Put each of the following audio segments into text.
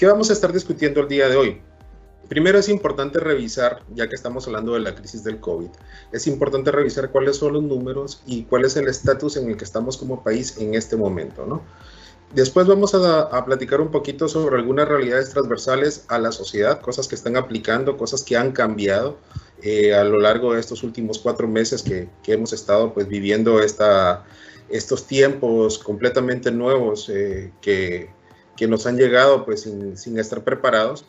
¿Qué vamos a estar discutiendo el día de hoy? Primero es importante revisar, ya que estamos hablando de la crisis del COVID, es importante revisar cuáles son los números y cuál es el estatus en el que estamos como país en este momento, ¿no? Después vamos a platicar un poquito sobre algunas realidades transversales a la sociedad, cosas que están aplicando, cosas que han cambiado a lo largo de estos últimos 4 meses que hemos estado pues viviendo estos tiempos completamente nuevos que nos han llegado pues sin estar preparados.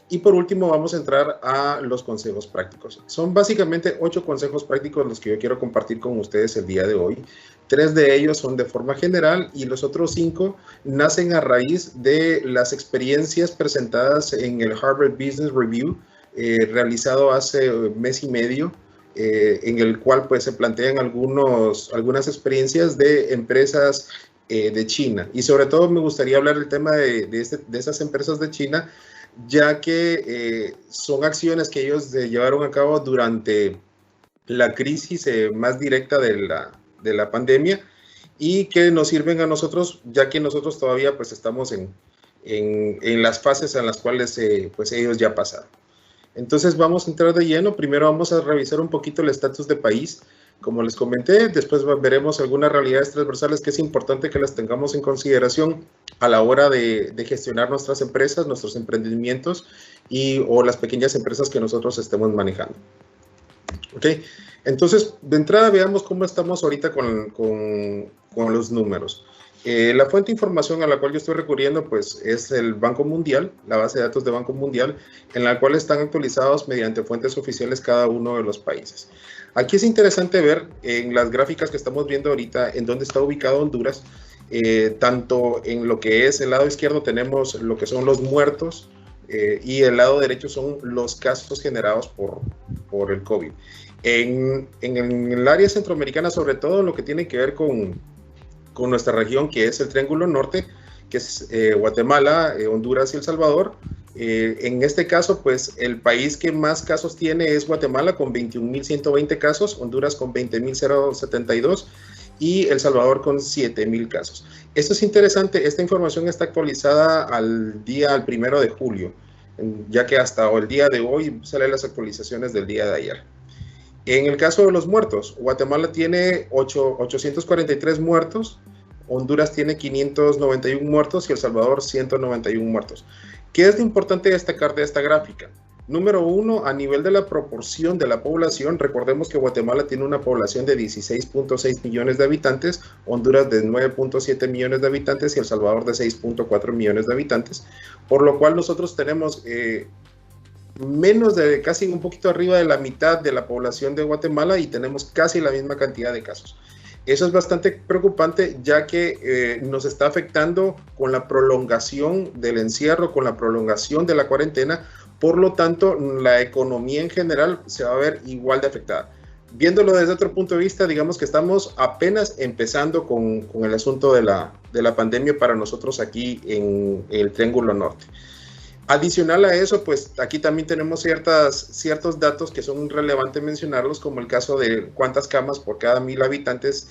Y por último vamos a entrar a los consejos prácticos. Son básicamente 8 consejos prácticos los que yo quiero compartir con ustedes el día de hoy. 3 de ellos son de forma general y los otros 5 nacen a raíz de las experiencias presentadas en el Harvard Business Review realizado hace mes y medio, en el cual pues se plantean algunas experiencias de empresas de China. Y sobre todo me gustaría hablar del tema de esas empresas de China, ya que son acciones que ellos llevaron a cabo durante la crisis más directa de la pandemia y que nos sirven a nosotros, ya que nosotros todavía pues estamos en las fases en las cuales pues ellos ya pasaron. Entonces vamos a entrar de lleno. Primero vamos a revisar un poquito el estatus de país, como les comenté. Después veremos algunas realidades transversales que es importante que las tengamos en consideración a la hora de gestionar nuestras empresas, nuestros emprendimientos o las pequeñas empresas que nosotros estemos manejando. ¿Ok? Entonces, de entrada veamos cómo estamos ahorita con los números. La fuente de información a la cual yo estoy recurriendo pues es el Banco Mundial, la base de datos de Banco Mundial, en la cual están actualizados mediante fuentes oficiales cada uno de los países. Aquí es interesante ver en las gráficas que estamos viendo ahorita en dónde está ubicado Honduras. Tanto en lo que es el lado izquierdo tenemos lo que son los muertos y el lado derecho son los casos generados por el COVID. En el área centroamericana, sobre todo lo que tiene que ver con nuestra región, que es el Triángulo Norte, que es Guatemala, Honduras y El Salvador. En este caso, pues el país que más casos tiene es Guatemala con 21.120 casos, Honduras con 20.072 y El Salvador con 7.000 casos. Esto es interesante, esta información está actualizada al 1 de julio, ya que hasta el día de hoy salen las actualizaciones del día de ayer. En el caso de los muertos, Guatemala tiene 843 muertos, Honduras tiene 591 muertos y El Salvador 191 muertos. ¿Qué es lo importante destacar de esta gráfica? Número 1, a nivel de la proporción de la población, recordemos que Guatemala tiene una población de 16.6 millones de habitantes, Honduras de 9.7 millones de habitantes y El Salvador de 6.4 millones de habitantes, por lo cual nosotros tenemos menos de casi un poquito arriba de la mitad de la población de Guatemala y tenemos casi la misma cantidad de casos. Eso es bastante preocupante, ya que nos está afectando con la prolongación del encierro, con la prolongación de la cuarentena. Por lo tanto, la economía en general se va a ver igual de afectada. Viéndolo desde otro punto de vista, digamos que estamos apenas empezando con el asunto de la pandemia para nosotros aquí en el Triángulo Norte. Adicional a eso, pues aquí también tenemos ciertos datos que son relevantes mencionarlos, como el caso de cuántas camas por cada 1.000 habitantes.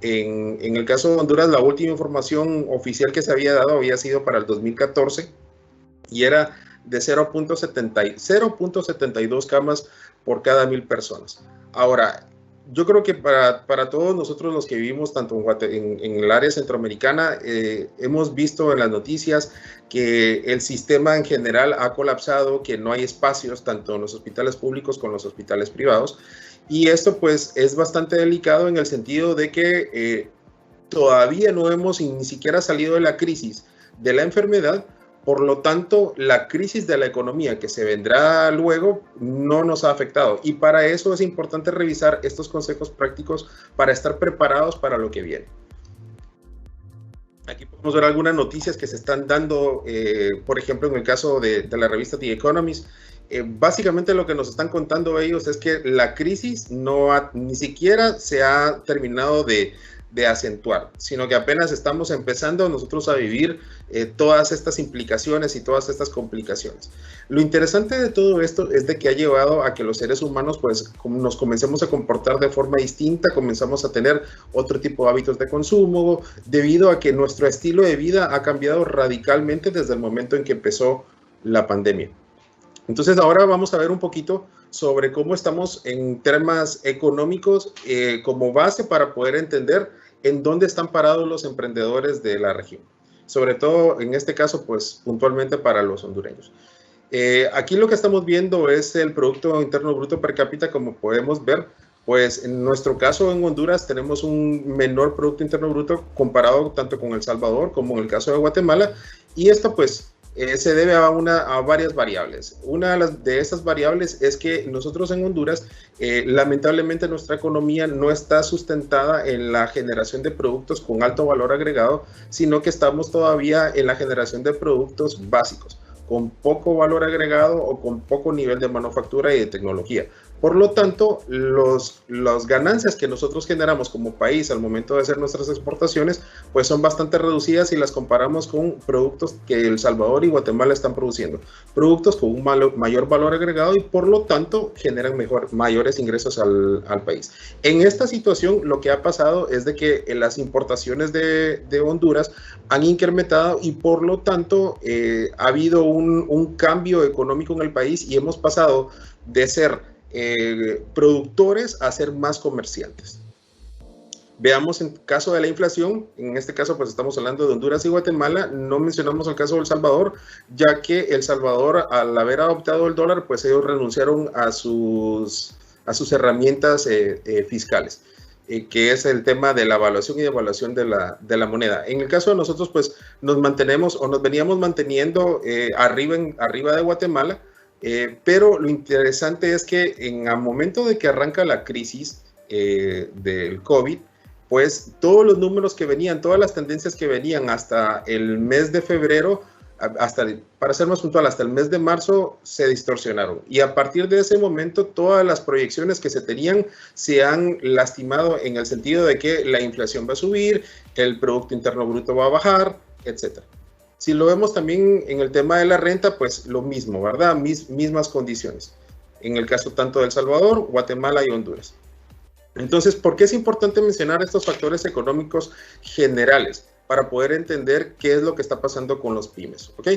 En el caso de Honduras, la última información oficial que se había dado había sido para el 2014 y era de 0.72 camas por cada 1.000 personas. Ahora, yo creo que para todos nosotros los que vivimos tanto en el área centroamericana, hemos visto en las noticias que el sistema en general ha colapsado, que no hay espacios tanto en los hospitales públicos como en los hospitales privados. Y esto pues es bastante delicado en el sentido de que todavía no hemos ni siquiera salido de la crisis de la enfermedad. Por lo tanto, la crisis de la economía que se vendrá luego no nos ha afectado. Y para eso es importante revisar estos consejos prácticos para estar preparados para lo que viene. Aquí podemos ver algunas noticias que se están dando, por ejemplo, en el caso de la revista The Economist. Básicamente lo que nos están contando ellos es que la crisis ni siquiera se ha terminado de de acentuar, sino que apenas estamos empezando nosotros a vivir todas estas implicaciones y todas estas complicaciones. Lo interesante de todo esto es de que ha llevado a que los seres humanos pues nos comencemos a comportar de forma distinta, comenzamos a tener otro tipo de hábitos de consumo, debido a que nuestro estilo de vida ha cambiado radicalmente desde el momento en que empezó la pandemia. Entonces ahora vamos a ver un poquito sobre cómo estamos en temas económicos como base para poder entender en dónde están parados los emprendedores de la región. Sobre todo en este caso, pues puntualmente para los hondureños. Aquí lo que estamos viendo es el Producto Interno Bruto per cápita, como podemos ver. Pues en nuestro caso en Honduras tenemos un menor Producto Interno Bruto comparado tanto con El Salvador como en el caso de Guatemala, y esto pues se debe a varias variables. Una de estas variables es que nosotros en Honduras, lamentablemente nuestra economía no está sustentada en la generación de productos con alto valor agregado, sino que estamos todavía en la generación de productos básicos, con poco valor agregado o con poco nivel de manufactura y de tecnología. Por lo tanto, las ganancias que nosotros generamos como país al momento de hacer nuestras exportaciones, pues son bastante reducidas si las comparamos con productos que El Salvador y Guatemala están produciendo. Productos con un mayor valor agregado y por lo tanto generan mayores ingresos al país. En esta situación lo que ha pasado es de que las importaciones de Honduras han incrementado y por lo tanto ha habido un cambio económico en el país y hemos pasado de ser productores a ser más comerciantes. Veamos en caso de la inflación, en este caso pues estamos hablando de Honduras y Guatemala, no mencionamos el caso de El Salvador, ya que El Salvador al haber adoptado el dólar pues ellos renunciaron a sus herramientas fiscales, que es el tema de la evaluación y devaluación de la moneda. En el caso de nosotros pues nos mantenemos o nos veníamos manteniendo arriba de Guatemala. Pero lo interesante es que en el momento de que arranca la crisis del COVID, pues todos los números que venían, todas las tendencias que venían hasta el mes de febrero, para ser más puntual, hasta el mes de marzo se distorsionaron. Y a partir de ese momento, todas las proyecciones que se tenían se han lastimado en el sentido de que la inflación va a subir, el Producto Interno Bruto va a bajar, etc. Si lo vemos también en el tema de la renta, pues lo mismo, ¿verdad? Mismas condiciones. En el caso tanto de El Salvador, Guatemala y Honduras. Entonces, ¿por qué es importante mencionar estos factores económicos generales? Para poder entender qué es lo que está pasando con los pymes, ¿ok?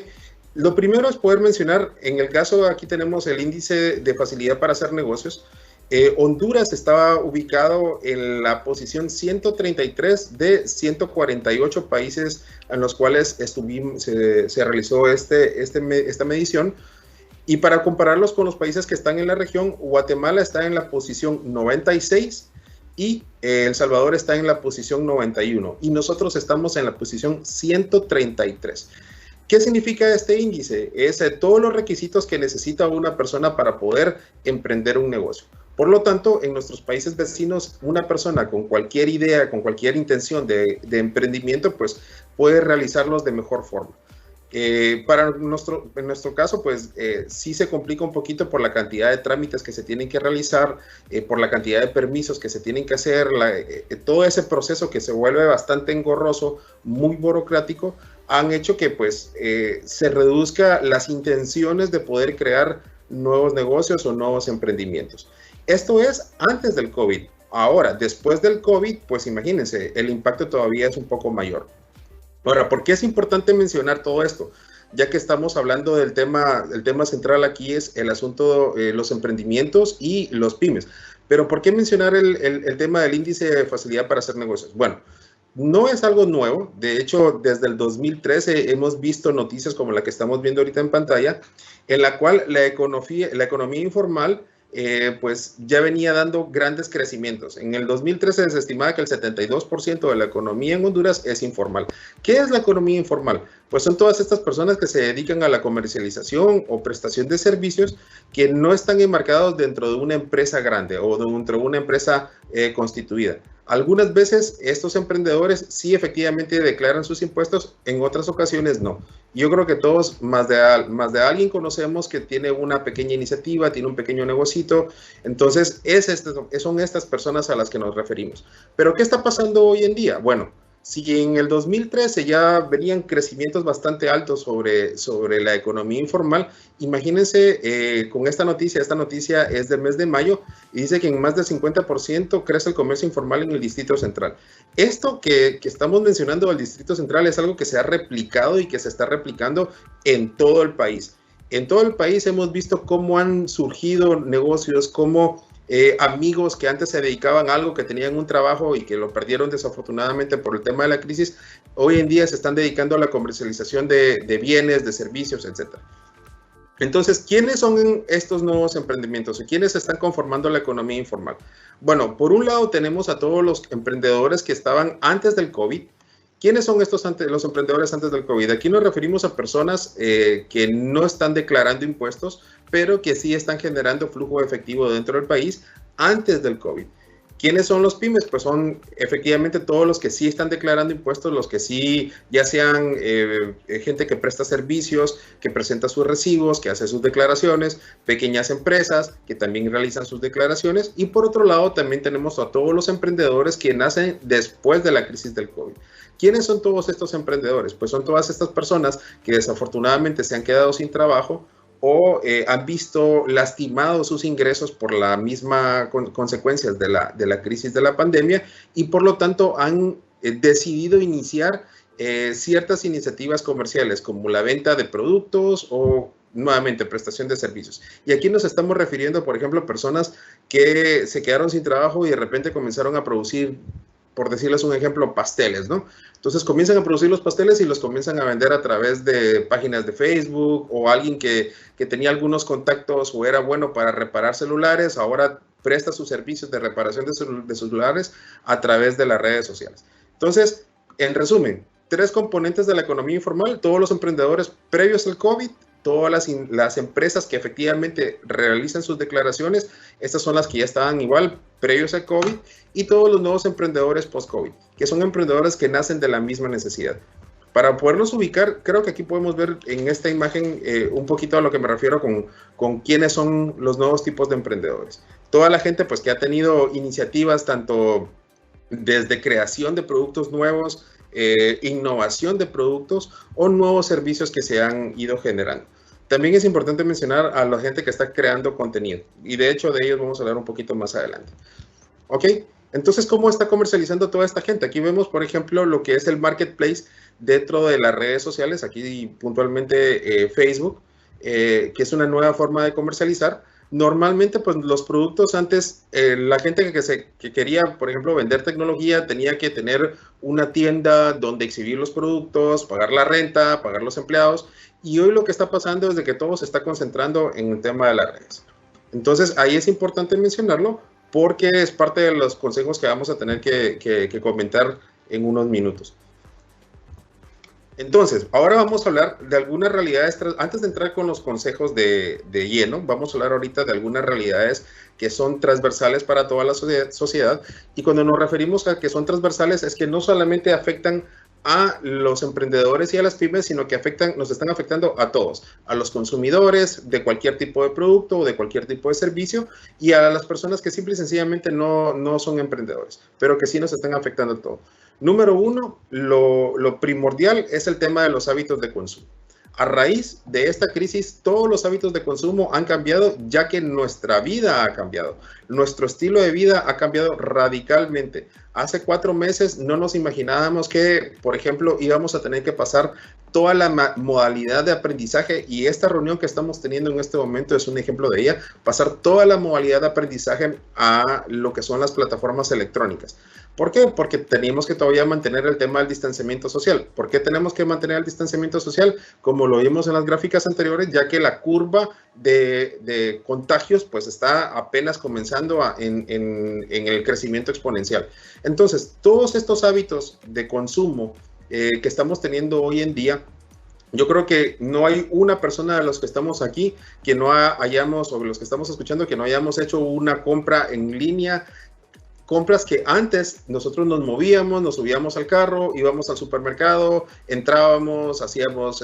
Lo primero es poder mencionar, en el caso, aquí tenemos el índice de facilidad para hacer negocios. Honduras estaba ubicado en la posición 133 de 148 países en los cuales se realizó esta medición. Y para compararlos con los países que están en la región, Guatemala está en la posición 96 y El Salvador está en la posición 91 y nosotros estamos en la posición 133. ¿Qué significa este índice? Es todos los requisitos que necesita una persona para poder emprender un negocio. Por lo tanto, en nuestros países vecinos, una persona con cualquier idea, con cualquier intención de emprendimiento, pues puede realizarlos de mejor forma. En nuestro caso, pues sí se complica un poquito por la cantidad de trámites que se tienen que realizar, por la cantidad de permisos que se tienen que hacer, todo ese proceso que se vuelve bastante engorroso, muy burocrático, han hecho que pues se reduzca las intenciones de poder crear nuevos negocios o nuevos emprendimientos. Esto es antes del COVID. Ahora, después del COVID, pues imagínense, el impacto todavía es un poco mayor. Ahora, ¿por qué es importante mencionar todo esto? Ya que estamos hablando del tema, el tema central aquí es el asunto de los emprendimientos y los pymes. Pero ¿por qué mencionar el tema del índice de facilidad para hacer negocios? Bueno, no es algo nuevo. De hecho, desde el 2013 hemos visto noticias como la que estamos viendo ahorita en pantalla, en la cual la economía informal pues ya venía dando grandes crecimientos. En el 2013 se estimaba que el 72% de la economía en Honduras es informal. ¿Qué es la economía informal? Pues son todas estas personas que se dedican a la comercialización o prestación de servicios que no están enmarcados dentro de una empresa grande o dentro de una empresa constituida. Algunas veces estos emprendedores sí efectivamente declaran sus impuestos, en otras ocasiones no. Yo creo que todos, más de alguien conocemos que tiene una pequeña iniciativa, tiene un pequeño negocito, entonces son estas personas a las que nos referimos. Pero ¿qué está pasando hoy en día? Bueno, si en el 2013 ya venían crecimientos bastante altos sobre la economía informal, imagínense con esta noticia es del mes de mayo y dice que en más del 50% crece el comercio informal en el Distrito Central. Esto que estamos mencionando del Distrito Central es algo que se ha replicado y que se está replicando en todo el país. En todo el país hemos visto cómo han surgido negocios, cómo amigos que antes se dedicaban a algo, que tenían un trabajo y que lo perdieron desafortunadamente por el tema de la crisis, hoy en día se están dedicando a la comercialización de bienes, de servicios, etc. Entonces, ¿quiénes son estos nuevos emprendimientos y quiénes están conformando la economía informal? Bueno, por un lado tenemos a todos los emprendedores que estaban antes del COVID. ¿Quiénes son los emprendedores antes del COVID? Aquí nos referimos a personas que no están declarando impuestos, pero que sí están generando flujo efectivo dentro del país antes del COVID. ¿Quiénes son los pymes? Pues son efectivamente todos los que sí están declarando impuestos, los que sí, ya sean gente que presta servicios, que presenta sus recibos, que hace sus declaraciones, pequeñas empresas que también realizan sus declaraciones. Y por otro lado, también tenemos a todos los emprendedores que nacen después de la crisis del COVID. ¿Quiénes son todos estos emprendedores? Pues son todas estas personas que desafortunadamente se han quedado sin trabajo o han visto lastimados sus ingresos por la misma consecuencias de la crisis de la pandemia y por lo tanto han decidido iniciar ciertas iniciativas comerciales como la venta de productos o nuevamente prestación de servicios. Y aquí nos estamos refiriendo, por ejemplo, a personas que se quedaron sin trabajo y de repente comenzaron a producir, por decirles un ejemplo, pasteles, ¿no? Entonces comienzan a producir los pasteles y los comienzan a vender a través de páginas de Facebook o alguien que tenía algunos contactos o era bueno para reparar celulares, ahora presta sus servicios de reparación de celulares a través de las redes sociales. Entonces, en resumen, 3 componentes de la economía informal: todos los emprendedores previos al COVID, todas las empresas que efectivamente realizan sus declaraciones, estas son las que ya estaban igual previos al COVID, y todos los nuevos emprendedores post-COVID, que son emprendedores que nacen de la misma necesidad. Para poderlos ubicar, creo que aquí podemos ver en esta imagen un poquito a lo que me refiero con quiénes son los nuevos tipos de emprendedores. Toda la gente pues que ha tenido iniciativas tanto desde creación de productos nuevos, innovación de productos o nuevos servicios que se han ido generando. También es importante mencionar a la gente que está creando contenido y de hecho de ellos vamos a hablar un poquito más adelante. ¿Ok? Entonces, ¿cómo está comercializando toda esta gente? Aquí vemos, por ejemplo, lo que es el marketplace dentro de las redes sociales, aquí puntualmente Facebook, que es una nueva forma de comercializar. Normalmente, pues los productos antes, la gente que quería, por ejemplo, vender tecnología, tenía que tener una tienda donde exhibir los productos, pagar la renta, pagar los empleados. Y hoy lo que está pasando es de que todo se está concentrando en el tema de las redes. Entonces, ahí es importante mencionarlo porque es parte de los consejos que vamos a tener que comentar en unos minutos. Entonces, ahora vamos a hablar de algunas realidades, antes de entrar con los consejos de lleno, vamos a hablar ahorita de algunas realidades que son transversales para toda la sociedad, y cuando nos referimos a que son transversales es que no solamente afectan a los emprendedores y a las pymes, sino que nos están afectando a todos, a los consumidores de cualquier tipo de producto o de cualquier tipo de servicio y a las personas que simple y sencillamente no son emprendedores, pero que sí nos están afectando a todos. Número 1, lo primordial es el tema de los hábitos de consumo. A raíz de esta crisis, todos los hábitos de consumo han cambiado, ya que nuestra vida ha cambiado. Nuestro estilo de vida ha cambiado radicalmente. Hace 4 meses no nos imaginábamos que, por ejemplo, íbamos a tener que pasar toda la modalidad de aprendizaje, y esta reunión que estamos teniendo en este momento es un ejemplo de ella, pasar toda la modalidad de aprendizaje a lo que son las plataformas electrónicas. ¿Por qué? Porque teníamos que todavía mantener el tema del distanciamiento social. ¿Por qué tenemos que mantener el distanciamiento social? Como lo vimos en las gráficas anteriores, ya que la curva de contagios pues está apenas comenzando en el crecimiento exponencial. Entonces, todos estos hábitos de consumo que estamos teniendo hoy en día Yo creo que no hay una persona de los que estamos aquí que no hayamos, o de los que estamos escuchando, que no hayamos hecho una compra en línea. Compras que antes nosotros nos movíamos, nos subíamos al carro, íbamos al supermercado, entrábamos,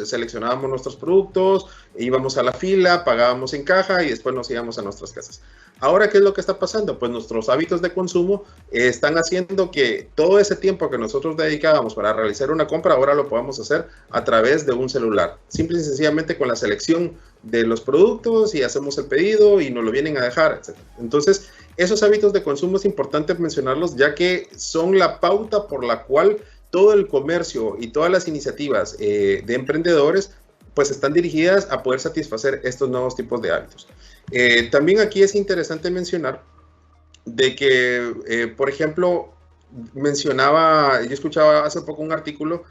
seleccionábamos nuestros productos, íbamos a la fila, pagábamos en caja y después nos íbamos a nuestras casas. Ahora, ¿qué es lo que está pasando? Pues nuestros hábitos de consumo están haciendo que todo ese tiempo que nosotros dedicábamos para realizar una compra, ahora lo podemos hacer a través de un celular. Simple y sencillamente con la selección de los productos y hacemos el pedido y nos lo vienen a dejar, etc. Entonces, esos hábitos de consumo es importante mencionarlos, ya que son la pauta por la cual todo el comercio y todas las iniciativas de emprendedores pues están dirigidas a poder satisfacer estos nuevos tipos de hábitos. También aquí es interesante mencionar de que, por ejemplo, yo escuchaba hace poco un artículo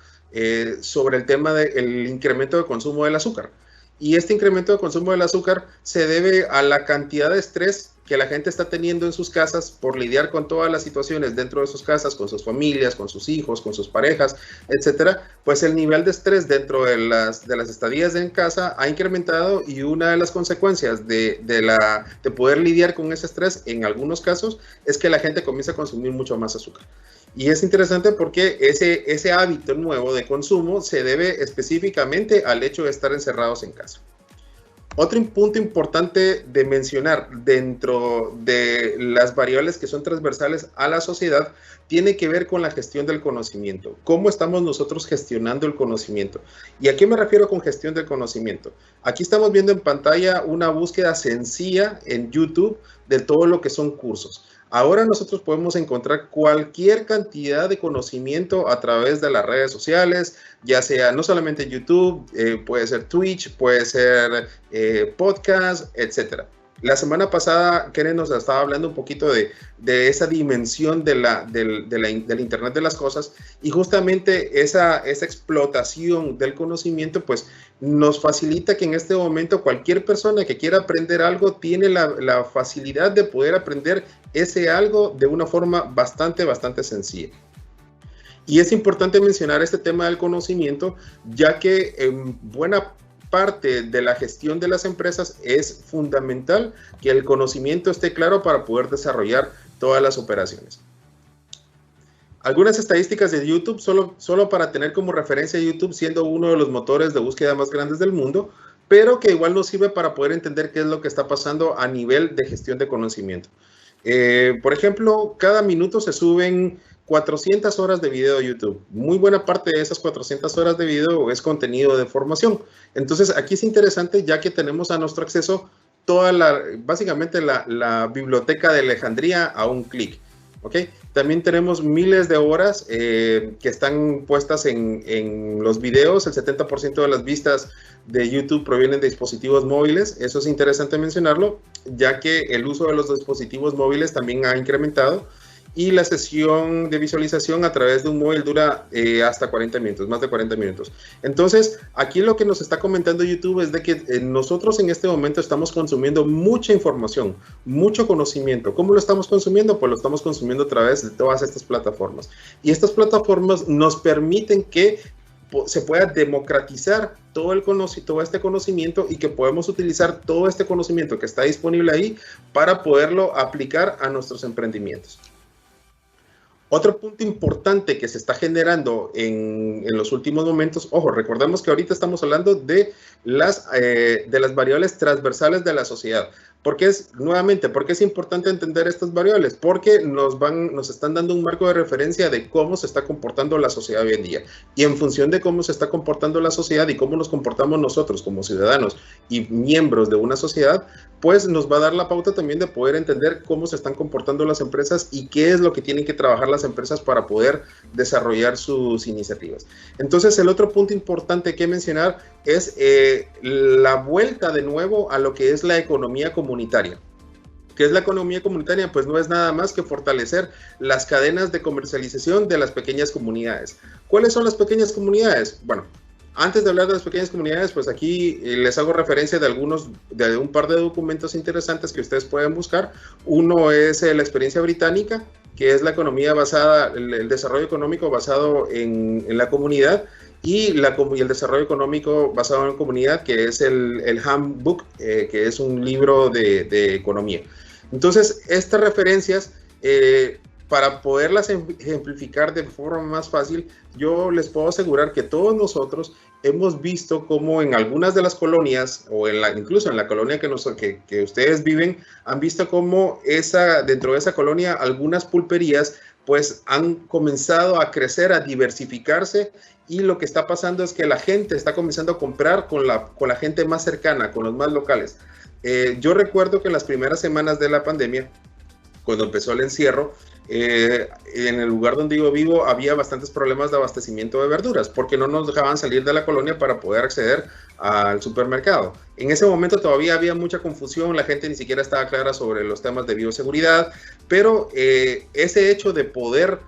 sobre el tema del incremento de consumo del azúcar. Y este incremento de consumo del azúcar se debe a la cantidad de estrés que la gente está teniendo en sus casas por lidiar con todas las situaciones dentro de sus casas, con sus familias, con sus hijos, con sus parejas, etcétera. Pues el nivel de estrés dentro de las estadías en casa ha incrementado, y una de las consecuencias de poder lidiar con ese estrés en algunos casos es que la gente comienza a consumir mucho más azúcar. Y es interesante porque ese hábito nuevo de consumo se debe específicamente al hecho de estar encerrados en casa. Otro punto importante de mencionar dentro de las variables que son transversales a la sociedad tiene que ver con la gestión del conocimiento. ¿Cómo estamos nosotros gestionando el conocimiento? ¿Y a qué me refiero con gestión del conocimiento? Aquí estamos viendo en pantalla una búsqueda sencilla en YouTube de todo lo que son cursos. Ahora nosotros podemos encontrar cualquier cantidad de conocimiento a través de las redes sociales, ya sea no solamente YouTube, puede ser Twitch, puede ser podcast, etcétera. La semana pasada, Kenneth nos estaba hablando un poquito de esa dimensión del Internet de las cosas, y justamente esa explotación del conocimiento pues nos facilita que en este momento cualquier persona que quiera aprender algo tiene la facilidad de poder aprender ese algo de una forma bastante sencilla. Y es importante mencionar este tema del conocimiento, ya que en buena parte de la gestión de las empresas es fundamental que el conocimiento esté claro para poder desarrollar todas las operaciones. Algunas estadísticas de YouTube, solo para tener como referencia YouTube siendo uno de los motores de búsqueda más grandes del mundo, pero que igual nos sirve para poder entender qué es lo que está pasando a nivel de gestión de conocimiento. Por ejemplo, cada minuto se suben 400 horas de video de YouTube. Muy buena parte de esas 400 horas de video es contenido de formación. Entonces, aquí es interesante, ya que tenemos a nuestro acceso básicamente la biblioteca de Alejandría a un clic. ¿Okay? También tenemos miles de horas que están puestas en los videos. El 70% de las vistas de YouTube provienen de dispositivos móviles. Eso es interesante mencionarlo, ya que el uso de los dispositivos móviles también ha incrementado, y la sesión de visualización a través de un móvil dura hasta 40 minutos, más de 40 minutos. Entonces, aquí lo que nos está comentando YouTube es de que nosotros en este momento estamos consumiendo mucha información, mucho conocimiento. ¿Cómo lo estamos consumiendo? Pues lo estamos consumiendo a través de todas estas plataformas. Y estas plataformas nos permiten que se pueda democratizar todo este conocimiento, y que podemos utilizar todo este conocimiento que está disponible ahí para poderlo aplicar a nuestros emprendimientos. Otro punto importante que se está generando en los últimos momentos, ojo, recordemos que ahorita estamos hablando de las variables transversales de la sociedad. ¿Por qué es importante entender estas variables? Porque nos están dando un marco de referencia de cómo se está comportando la sociedad hoy en día. Y en función de cómo se está comportando la sociedad y cómo nos comportamos nosotros como ciudadanos y miembros de una sociedad, pues nos va a dar la pauta también de poder entender cómo se están comportando las empresas y qué es lo que tienen que trabajar las empresas para poder desarrollar sus iniciativas. Entonces, el otro punto importante que mencionar es la vuelta de nuevo a lo que es la economía comunitaria. ¿Qué es la economía comunitaria? Pues no es nada más que fortalecer las cadenas de comercialización de las pequeñas comunidades. ¿Cuáles son las pequeñas comunidades? Bueno, antes de hablar de las pequeñas comunidades, pues aquí les hago referencia de un par de documentos interesantes que ustedes pueden buscar. Uno es la experiencia británica, que es la economía basada, el desarrollo económico basado en la comunidad. y el desarrollo económico basado en comunidad, que es el Handbook, que es un libro de economía. Entonces, estas referencias, para poderlas ejemplificar de forma más fácil, yo les puedo asegurar que todos nosotros hemos visto cómo en algunas de las colonias, o incluso en la colonia que ustedes viven, han visto cómo dentro de esa colonia algunas pulperías pues han comenzado a crecer, a diversificarse, y lo que está pasando es que la gente está comenzando a comprar con la gente más cercana, con los más locales. Yo recuerdo que en las primeras semanas de la pandemia, cuando empezó el encierro, en el lugar donde yo vivo había bastantes problemas de abastecimiento de verduras, porque no nos dejaban salir de la colonia para poder acceder al supermercado. En ese momento todavía había mucha confusión, la gente ni siquiera estaba clara sobre los temas de bioseguridad, pero ese hecho de poder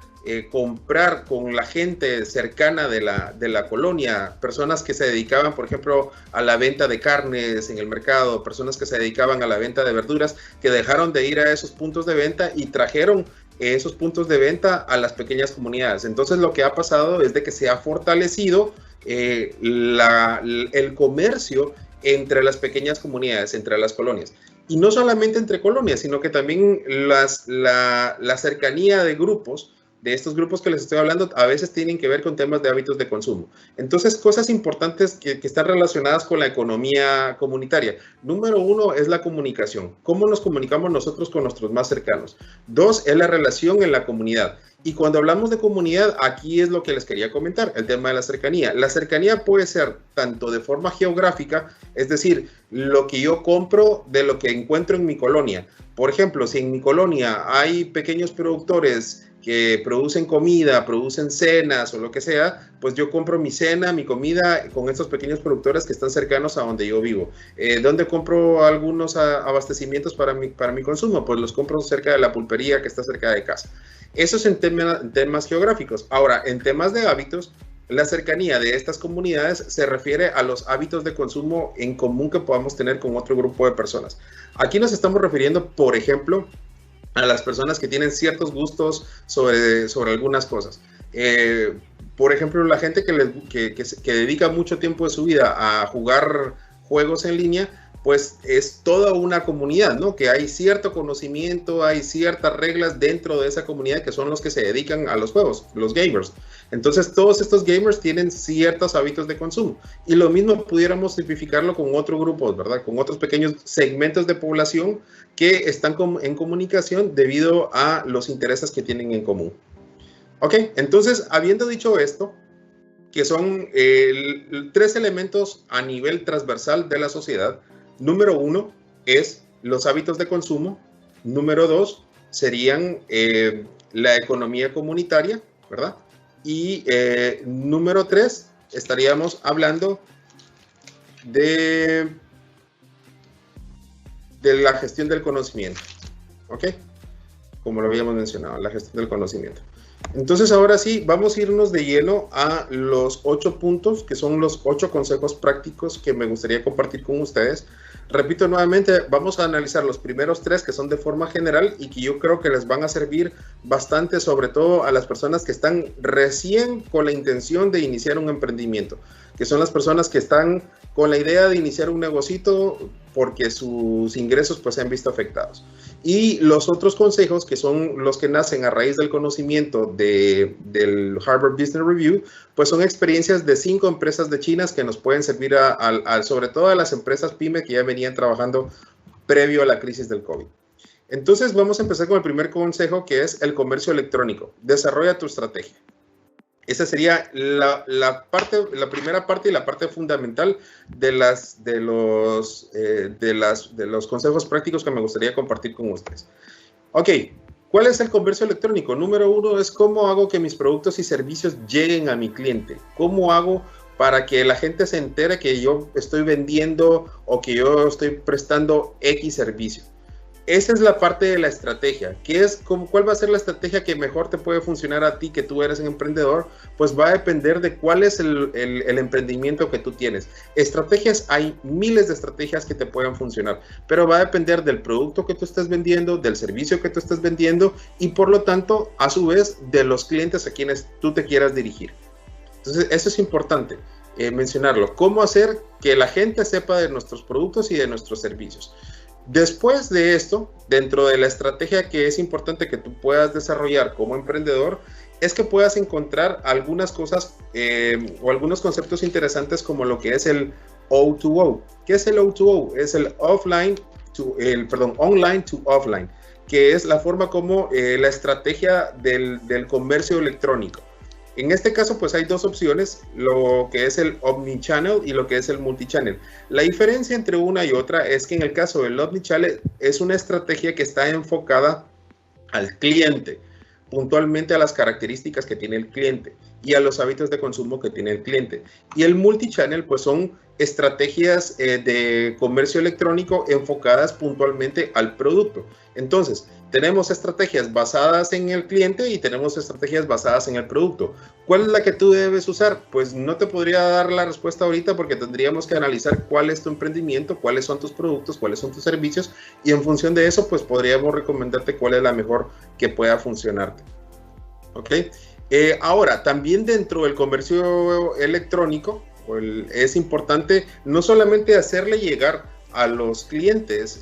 comprar con la gente cercana de la colonia, personas que se dedicaban, por ejemplo, a la venta de carnes en el mercado, personas que se dedicaban a la venta de verduras, que dejaron de ir a esos puntos de venta y trajeron esos puntos de venta a las pequeñas comunidades. Entonces lo que ha pasado es de que se ha fortalecido el comercio entre las pequeñas comunidades, entre las colonias. Y no solamente entre colonias, sino que también la cercanía de grupos, de estos grupos que les estoy hablando, a veces tienen que ver con temas de hábitos de consumo. Entonces, cosas importantes que están relacionadas con la economía comunitaria. Número uno es la comunicación. ¿Cómo nos comunicamos nosotros con nuestros más cercanos? Dos, es la relación en la comunidad. Y cuando hablamos de comunidad, aquí es lo que les quería comentar, el tema de la cercanía. La cercanía puede ser tanto de forma geográfica, es decir, lo que yo compro de lo que encuentro en mi colonia. Por ejemplo, si en mi colonia hay pequeños productores que producen comida, producen cenas o lo que sea, pues yo compro mi cena, mi comida con estos pequeños productores que están cercanos a donde yo vivo. ¿Dónde compro algunos abastecimientos para mi consumo? Pues los compro cerca de la pulpería que está cerca de casa. Eso es en temas geográficos. Ahora, en temas de hábitos, la cercanía de estas comunidades se refiere a los hábitos de consumo en común que podamos tener con otro grupo de personas. Aquí nos estamos refiriendo, por ejemplo, a las personas que tienen ciertos gustos sobre algunas cosas. Por ejemplo, la gente que dedica mucho tiempo de su vida a jugar juegos en línea, pues es toda una comunidad, ¿no? Que hay cierto conocimiento, hay ciertas reglas dentro de esa comunidad que son los que se dedican a los juegos, los gamers. Entonces, todos estos gamers tienen ciertos hábitos de consumo. Y lo mismo pudiéramos simplificarlo con otros grupos, ¿verdad? Con otros pequeños segmentos de población que están en comunicación debido a los intereses que tienen en común. Ok, entonces, habiendo dicho esto, que son 3 elementos a nivel transversal de la sociedad. Número 1 es los hábitos de consumo. Número 2 serían la economía comunitaria, ¿verdad? Y número 3 estaríamos hablando de la gestión del conocimiento, ¿ok? Como lo habíamos mencionado, la gestión del conocimiento. Entonces, ahora sí, vamos a irnos de lleno a los 8 puntos, que son los 8 consejos prácticos que me gustaría compartir con ustedes. Repito nuevamente, vamos a analizar los primeros 3 que son de forma general y que yo creo que les van a servir bastante, sobre todo a las personas que están recién con la intención de iniciar un emprendimiento, que son las personas que están con la idea de iniciar un negocito porque sus ingresos pues se han visto afectados. Y los otros consejos, que son los que nacen a raíz del conocimiento del Harvard Business Review, pues son experiencias de 5 empresas de China que nos pueden servir sobre todo a las empresas PYME que ya venían trabajando previo a la crisis del COVID. Entonces vamos a empezar con el primer consejo, que es el comercio electrónico. Desarrolla tu estrategia. Esa sería la primera parte y la parte fundamental de los consejos prácticos que me gustaría compartir con ustedes. Ok, ¿cuál es el comercio electrónico? Número 1 es cómo hago que mis productos y servicios lleguen a mi cliente. ¿Cómo hago para que la gente se entere que yo estoy vendiendo o que yo estoy prestando X servicio? Esa es la parte de la estrategia. ¿Cuál va a ser la estrategia que mejor te puede funcionar a ti, que tú eres un emprendedor? Pues va a depender de cuál es el emprendimiento que tú tienes. Estrategias, hay miles de estrategias que te puedan funcionar, pero va a depender del producto que tú estés vendiendo, del servicio que tú estés vendiendo y por lo tanto, a su vez, de los clientes a quienes tú te quieras dirigir. Entonces, eso es importante mencionarlo. ¿Cómo hacer que la gente sepa de nuestros productos y de nuestros servicios? Después de esto, dentro de la estrategia que es importante que tú puedas desarrollar como emprendedor, es que puedas encontrar algunas cosas o algunos conceptos interesantes como lo que es el O2O. ¿Qué es el O2O? Es el online to offline, que es la forma como la estrategia del comercio electrónico. En este caso, pues hay dos opciones, lo que es el omnichannel y lo que es el multichannel. La diferencia entre una y otra es que en el caso del omnichannel es una estrategia que está enfocada al cliente, puntualmente a las características que tiene el cliente y a los hábitos de consumo que tiene el cliente. Y el multichannel, pues son estrategias de comercio electrónico enfocadas puntualmente al producto. Entonces, tenemos estrategias basadas en el cliente y tenemos estrategias basadas en el producto. ¿Cuál es la que tú debes usar? Pues no te podría dar la respuesta ahorita porque tendríamos que analizar cuál es tu emprendimiento, cuáles son tus productos, cuáles son tus servicios y en función de eso, pues podríamos recomendarte cuál es la mejor que pueda funcionarte. ¿Ok? Ahora, también dentro del comercio electrónico, es importante no solamente hacerle llegar a los clientes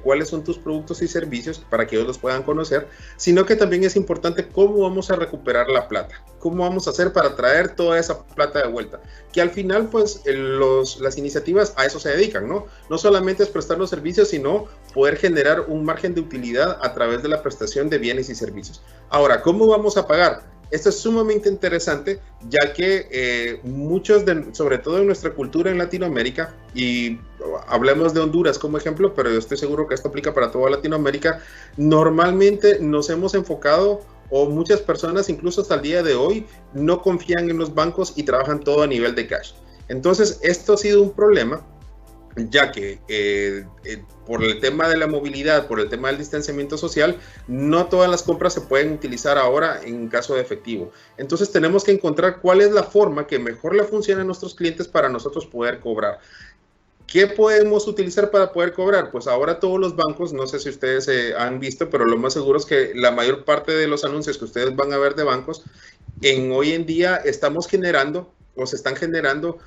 cuáles son tus productos y servicios para que ellos los puedan conocer, sino que también es importante cómo vamos a recuperar la plata, cómo vamos a hacer para traer toda esa plata de vuelta, que al final pues las iniciativas a eso se dedican, ¿no? No solamente es prestar los servicios, sino poder generar un margen de utilidad a través de la prestación de bienes y servicios. Ahora, ¿cómo vamos a pagar? Esto es sumamente interesante, ya que muchos, sobre todo en nuestra cultura en Latinoamérica, y hablemos de Honduras como ejemplo, pero yo estoy seguro que esto aplica para toda Latinoamérica, normalmente nos hemos enfocado, o muchas personas incluso hasta el día de hoy, no confían en los bancos y trabajan todo a nivel de cash. Entonces, esto ha sido un problema, ya que por el tema de la movilidad, por el tema del distanciamiento social, no todas las compras se pueden utilizar ahora en caso de efectivo. Entonces tenemos que encontrar cuál es la forma que mejor le funciona a nuestros clientes para nosotros poder cobrar. ¿Qué podemos utilizar para poder cobrar? Pues ahora todos los bancos, no sé si ustedes han visto, pero lo más seguro es que la mayor parte de los anuncios que ustedes van a ver de bancos, hoy en día estamos generando o se están generando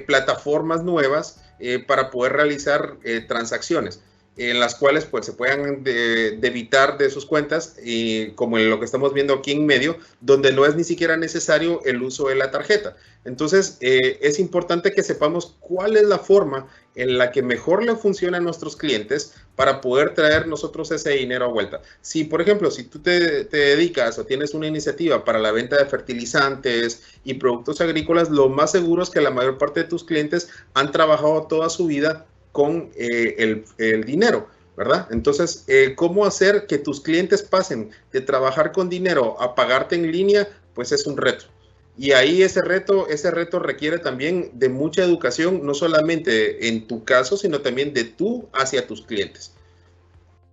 plataformas nuevas para poder realizar transacciones en las cuales pues se puedan debitar de sus cuentas, y como en lo que estamos viendo aquí en medio, donde no es ni siquiera necesario el uso de la tarjeta. Entonces es importante que sepamos cuál es la forma en la que mejor le funciona a nuestros clientes para poder traer nosotros ese dinero a vuelta. Si, por ejemplo, si tú te dedicas o tienes una iniciativa para la venta de fertilizantes y productos agrícolas, lo más seguro es que la mayor parte de tus clientes han trabajado toda su vida con el dinero, ¿verdad? Entonces, ¿cómo hacer que tus clientes pasen de trabajar con dinero a pagarte en línea? Pues es un reto. Y ahí ese reto requiere también de mucha educación, no solamente en tu caso, sino también de tú hacia tus clientes.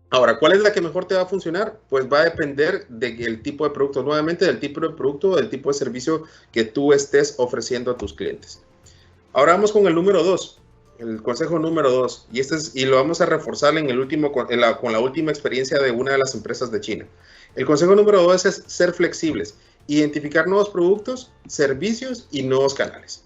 Ahora, ¿cuál es la que mejor te va a funcionar? Pues va a depender del tipo de producto, nuevamente del tipo de producto, del tipo de servicio que tú estés ofreciendo a tus clientes. Ahora vamos con el número 2. El consejo número 2, y lo vamos a reforzar con la última experiencia de una de las empresas de China. El consejo número 2 es ser flexibles, identificar nuevos productos, servicios y nuevos canales.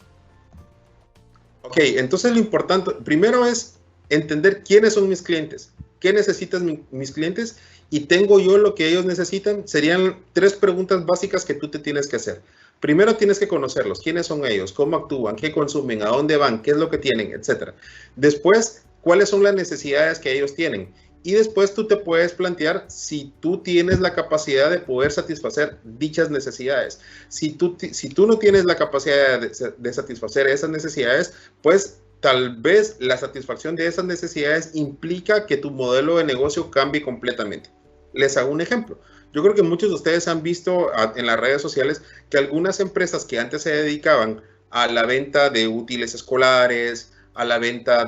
Ok, entonces lo importante, primero es entender quiénes son mis clientes, qué necesitan mis clientes y tengo yo lo que ellos necesitan. Serían 3 preguntas básicas que tú te tienes que hacer. Primero tienes que conocerlos, quiénes son ellos, cómo actúan, qué consumen, a dónde van, qué es lo que tienen, etc. Después, cuáles son las necesidades que ellos tienen. Y después tú te puedes plantear si tú tienes la capacidad de poder satisfacer dichas necesidades. Si tú no tienes la capacidad de satisfacer esas necesidades, pues tal vez la satisfacción de esas necesidades implica que tu modelo de negocio cambie completamente. Les hago un ejemplo. Yo creo que muchos de ustedes han visto en las redes sociales que algunas empresas que antes se dedicaban a la venta de útiles escolares, a la venta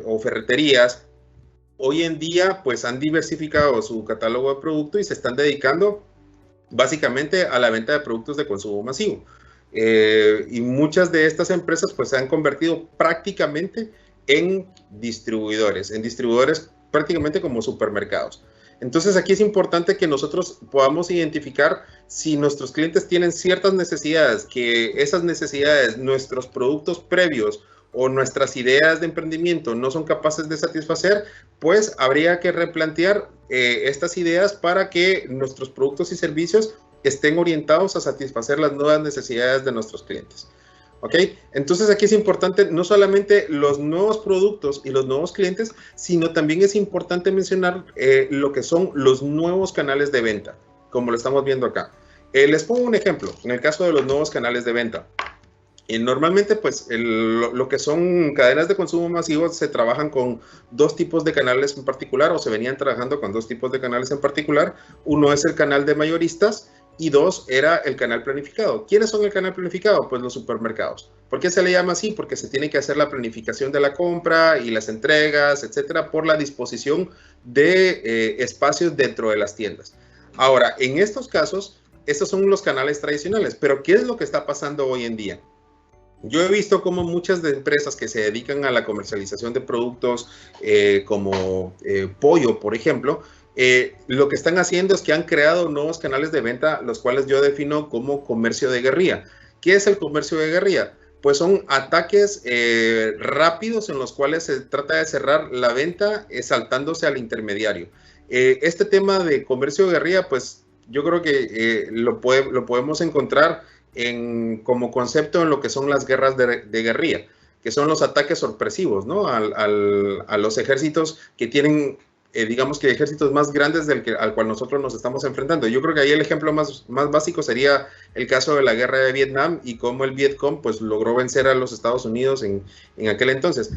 o ferreterías, hoy en día pues han diversificado su catálogo de productos y se están dedicando básicamente a la venta de productos de consumo masivo. Y muchas de estas empresas pues se han convertido prácticamente en distribuidores prácticamente como supermercados. Entonces aquí es importante que nosotros podamos identificar si nuestros clientes tienen ciertas necesidades, que esas necesidades, nuestros productos previos o nuestras ideas de emprendimiento no son capaces de satisfacer, pues habría que replantear estas ideas para que nuestros productos y servicios estén orientados a satisfacer las nuevas necesidades de nuestros clientes. ¿Ok? Entonces aquí es importante no solamente los nuevos productos y los nuevos clientes, sino también es importante mencionar lo que son los nuevos canales de venta, como lo estamos viendo acá. Les pongo un ejemplo, en el caso de los nuevos canales de venta. Normalmente, pues, lo que son cadenas de consumo masivo se trabajan con dos tipos de canales en particular, o se venían trabajando con dos tipos de canales en particular. Uno es el canal de mayoristas y dos era el canal planificado. ¿Quiénes son el canal planificado? Pues los supermercados. ¿Por qué se le llama así? Porque se tiene que hacer la planificación de la compra y las entregas, etcétera, por la disposición de espacios dentro de las tiendas. Ahora, en estos casos, estos son los canales tradicionales, pero ¿qué es lo que está pasando hoy en día? Yo he visto como muchas de empresas que se dedican a la comercialización de productos como pollo, por ejemplo, lo que están haciendo es que han creado nuevos canales de venta, los cuales yo defino como comercio de guerrilla. ¿Qué es el comercio de guerrilla? Pues son ataques rápidos en los cuales se trata de cerrar la venta saltándose al intermediario. Este tema de comercio de guerrilla, pues yo creo que lo podemos encontrar como concepto en lo que son las guerras de guerrilla, que son los ataques sorpresivos, ¿no? A los ejércitos que tienen, digamos que ejércitos más grandes al cual nosotros nos estamos enfrentando. Yo creo que ahí el ejemplo más básico sería el caso de la guerra de Vietnam y cómo el Vietcong pues logró vencer a los Estados Unidos en aquel entonces.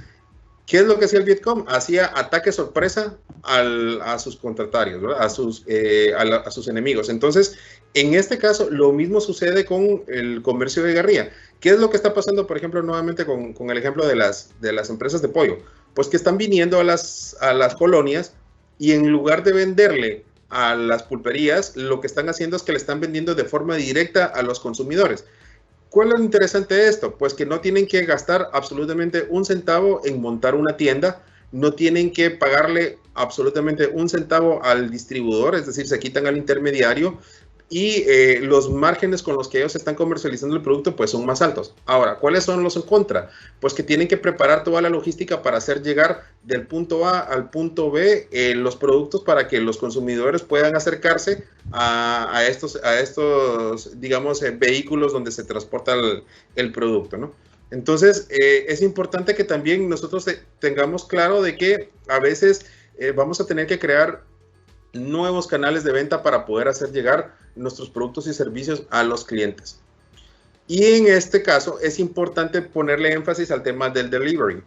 ¿Qué es lo que hacía el Vietcong? Hacía ataque sorpresa a sus contratarios, ¿verdad? A sus enemigos. Entonces, en este caso, lo mismo sucede con el comercio de guerrilla. ¿Qué es lo que está pasando, por ejemplo, nuevamente con el ejemplo de las empresas de pollo? Pues que están viniendo a las colonias y en lugar de venderle a las pulperías, lo que están haciendo es que le están vendiendo de forma directa a los consumidores. ¿Cuál es lo interesante de esto? Pues que no tienen que gastar absolutamente un centavo en montar una tienda, no tienen que pagarle absolutamente un centavo al distribuidor, es decir, se quitan al intermediario y los márgenes con los que ellos están comercializando el producto pues son más altos. Ahora, ¿cuáles son los en contra? Pues que tienen que preparar toda la logística para hacer llegar del punto A al punto B los productos para que los consumidores puedan acercarse a estos digamos, vehículos donde se transporta el producto, ¿no? Entonces, es importante que también nosotros tengamos claro de que a veces vamos a tener que crear nuevos canales de venta para poder hacer llegar nuestros productos y servicios a los clientes. Y en este caso es importante ponerle énfasis al tema del delivery.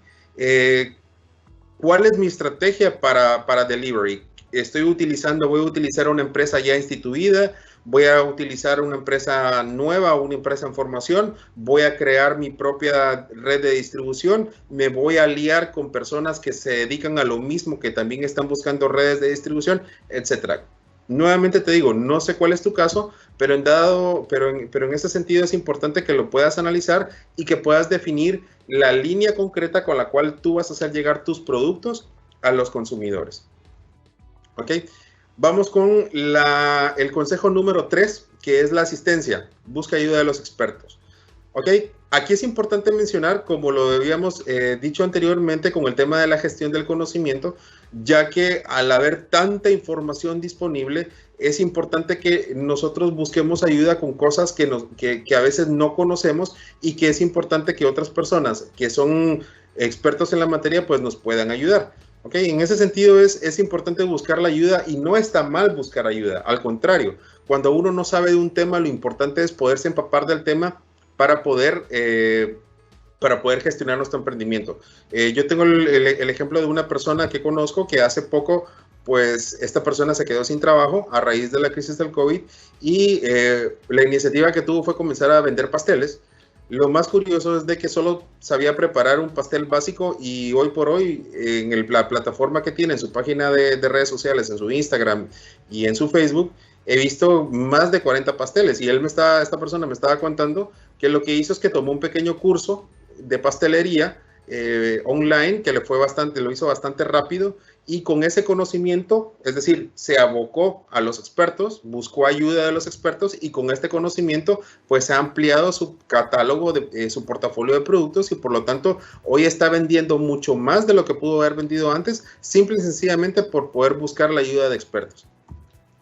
¿Cuál es mi estrategia para delivery? Voy a utilizar una empresa ya instituida, voy a utilizar una empresa nueva, una empresa en formación, voy a crear mi propia red de distribución, me voy a aliar con personas que se dedican a lo mismo, que también están buscando redes de distribución, etcétera. Nuevamente te digo, no sé cuál es tu caso, pero en ese sentido es importante que lo puedas analizar y que puedas definir la línea concreta con la cual tú vas a hacer llegar tus productos a los consumidores. ¿Ok? Vamos con el consejo número 3, que es la asistencia. Busca ayuda de los expertos. ¿Ok? Aquí es importante mencionar, como lo habíamos dicho anteriormente, con el tema de la gestión del conocimiento, ya que al haber tanta información disponible, es importante que nosotros busquemos ayuda con cosas que a veces no conocemos y que es importante que otras personas que son expertos en la materia pues nos puedan ayudar. ¿Ok? En ese sentido es importante buscar la ayuda y no está mal buscar ayuda. Al contrario, cuando uno no sabe de un tema, lo importante es poderse empapar del tema para poder gestionar nuestro emprendimiento. Yo tengo el ejemplo de una persona que conozco que hace poco, pues esta persona se quedó sin trabajo a raíz de la crisis del COVID y la iniciativa que tuvo fue comenzar a vender pasteles. Lo más curioso es de que solo sabía preparar un pastel básico y hoy por hoy en la plataforma que tiene, en su página de redes sociales, en su Instagram y en su Facebook, he visto más de 40 pasteles y esta persona me estaba contando que lo que hizo es que tomó un pequeño curso de pastelería online que lo hizo bastante rápido, y con ese conocimiento, es decir, se abocó a los expertos, buscó ayuda de los expertos, y con este conocimiento pues ha ampliado su catálogo, su portafolio de productos, y por lo tanto hoy está vendiendo mucho más de lo que pudo haber vendido antes, simple y sencillamente por poder buscar la ayuda de expertos.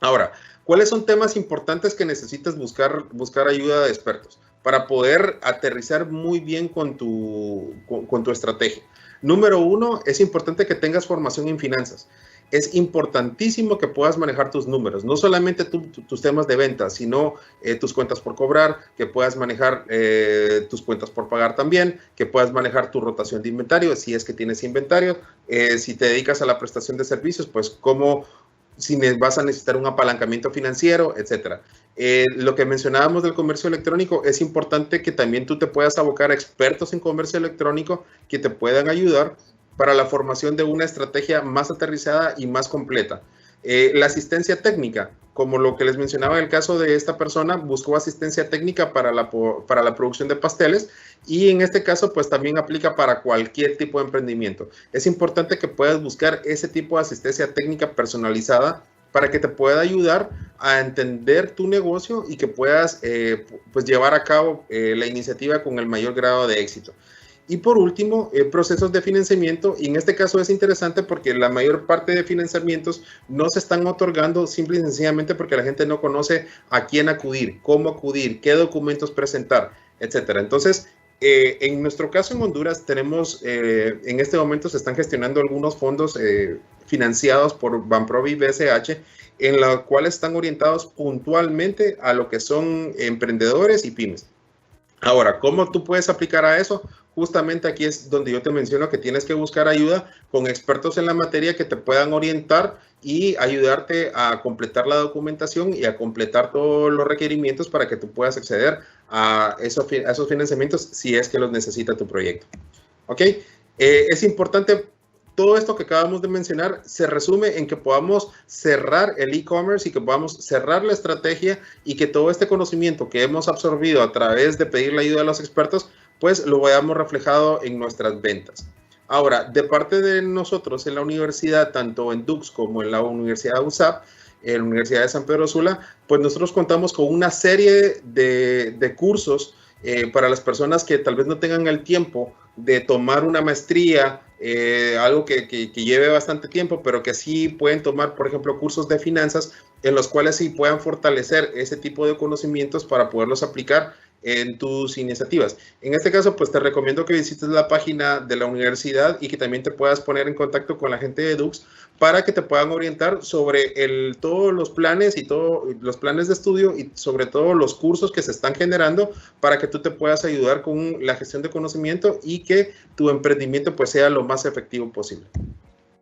Ahora, ¿cuáles son temas importantes que necesitas buscar ayuda de expertos para poder aterrizar muy bien con tu estrategia? Número uno, es importante que tengas formación en finanzas. Es importantísimo que puedas manejar tus números, no solamente tus temas de venta, sino tus cuentas por cobrar, que puedas manejar tus cuentas por pagar también, que puedas manejar tu rotación de inventario, si es que tienes inventario, si te dedicas a la prestación de servicios, pues si vas a necesitar un apalancamiento financiero, etcétera. Lo que mencionábamos del comercio electrónico, es importante que también tú te puedas abocar a expertos en comercio electrónico que te puedan ayudar para la formación de una estrategia más aterrizada y más completa. La asistencia técnica, como lo que les mencionaba en el caso de esta persona, buscó asistencia técnica para la producción de pasteles, y en este caso pues también aplica para cualquier tipo de emprendimiento. Es importante que puedas buscar ese tipo de asistencia técnica personalizada para que te pueda ayudar a entender tu negocio y que puedas pues llevar a cabo la iniciativa con el mayor grado de éxito. Y por último, procesos de financiamiento, y en este caso es interesante porque la mayor parte de financiamientos no se están otorgando simple y sencillamente porque la gente no conoce a quién acudir, cómo acudir, qué documentos presentar, etcétera. Entonces, en nuestro caso en Honduras tenemos, en este momento se están gestionando algunos fondos financiados por Banprovi y BSH, en los cuales están orientados puntualmente a lo que son emprendedores y pymes. Ahora, ¿cómo tú puedes aplicar a eso? Justamente aquí es donde yo te menciono que tienes que buscar ayuda con expertos en la materia que te puedan orientar y ayudarte a completar la documentación y a completar todos los requerimientos para que tú puedas acceder a esos financiamientos si es que los necesita tu proyecto. ¿Ok? Es importante. Todo esto que acabamos de mencionar se resume en que podamos cerrar el e-commerce y que podamos cerrar la estrategia, y que todo este conocimiento que hemos absorbido a través de pedir la ayuda a los expertos, pues lo veamos reflejado en nuestras ventas. Ahora, de parte de nosotros en la universidad, tanto en Dux como en la Universidad USAP, en la Universidad de San Pedro Sula, pues nosotros contamos con una serie de cursos para las personas que tal vez no tengan el tiempo de tomar una maestría, algo que lleve bastante tiempo, pero que sí pueden tomar, por ejemplo, cursos de finanzas en los cuales sí puedan fortalecer ese tipo de conocimientos para poderlos aplicar en tus iniciativas. En este caso, pues te recomiendo que visites la página de la universidad y que también te puedas poner en contacto con la gente de Dux para que te puedan orientar sobre todos los planes y todos los planes de estudio, y sobre todo los cursos que se están generando para que tú te puedas ayudar con la gestión de conocimiento y que tu emprendimiento pues sea lo más efectivo posible.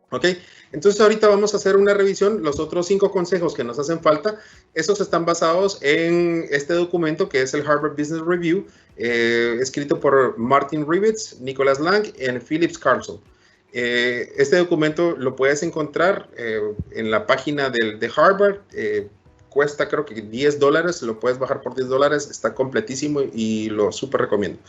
¿Ok? Entonces ahorita vamos a hacer una revisión. Los otros 5 consejos que nos hacen falta, esos están basados en este documento que es el Harvard Business Review, escrito por Martin Rivets, Nicholas Lang y Philip Carlson. Este documento lo puedes encontrar en la página de Harvard. Cuesta creo que $10, lo puedes bajar por $10, está completísimo y lo súper recomiendo.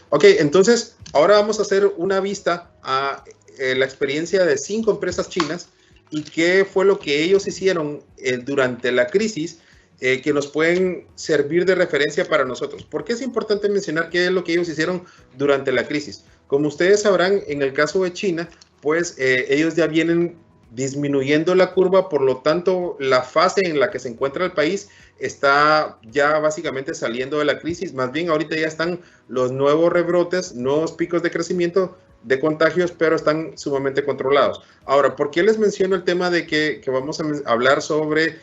Ok, entonces ahora vamos a hacer una vista a la experiencia de 5 empresas chinas y qué fue lo que ellos hicieron durante la crisis, que nos pueden servir de referencia para nosotros. ¿Por qué es importante mencionar qué es lo que ellos hicieron durante la crisis? Como ustedes sabrán, en el caso de China, pues ellos ya vienen disminuyendo la curva, por lo tanto, la fase en la que se encuentra el país está ya básicamente saliendo de la crisis. Más bien, ahorita ya están los nuevos rebrotes, nuevos picos de crecimiento de contagios, pero están sumamente controlados. Ahora, ¿por qué les menciono el tema de que vamos a hablar sobre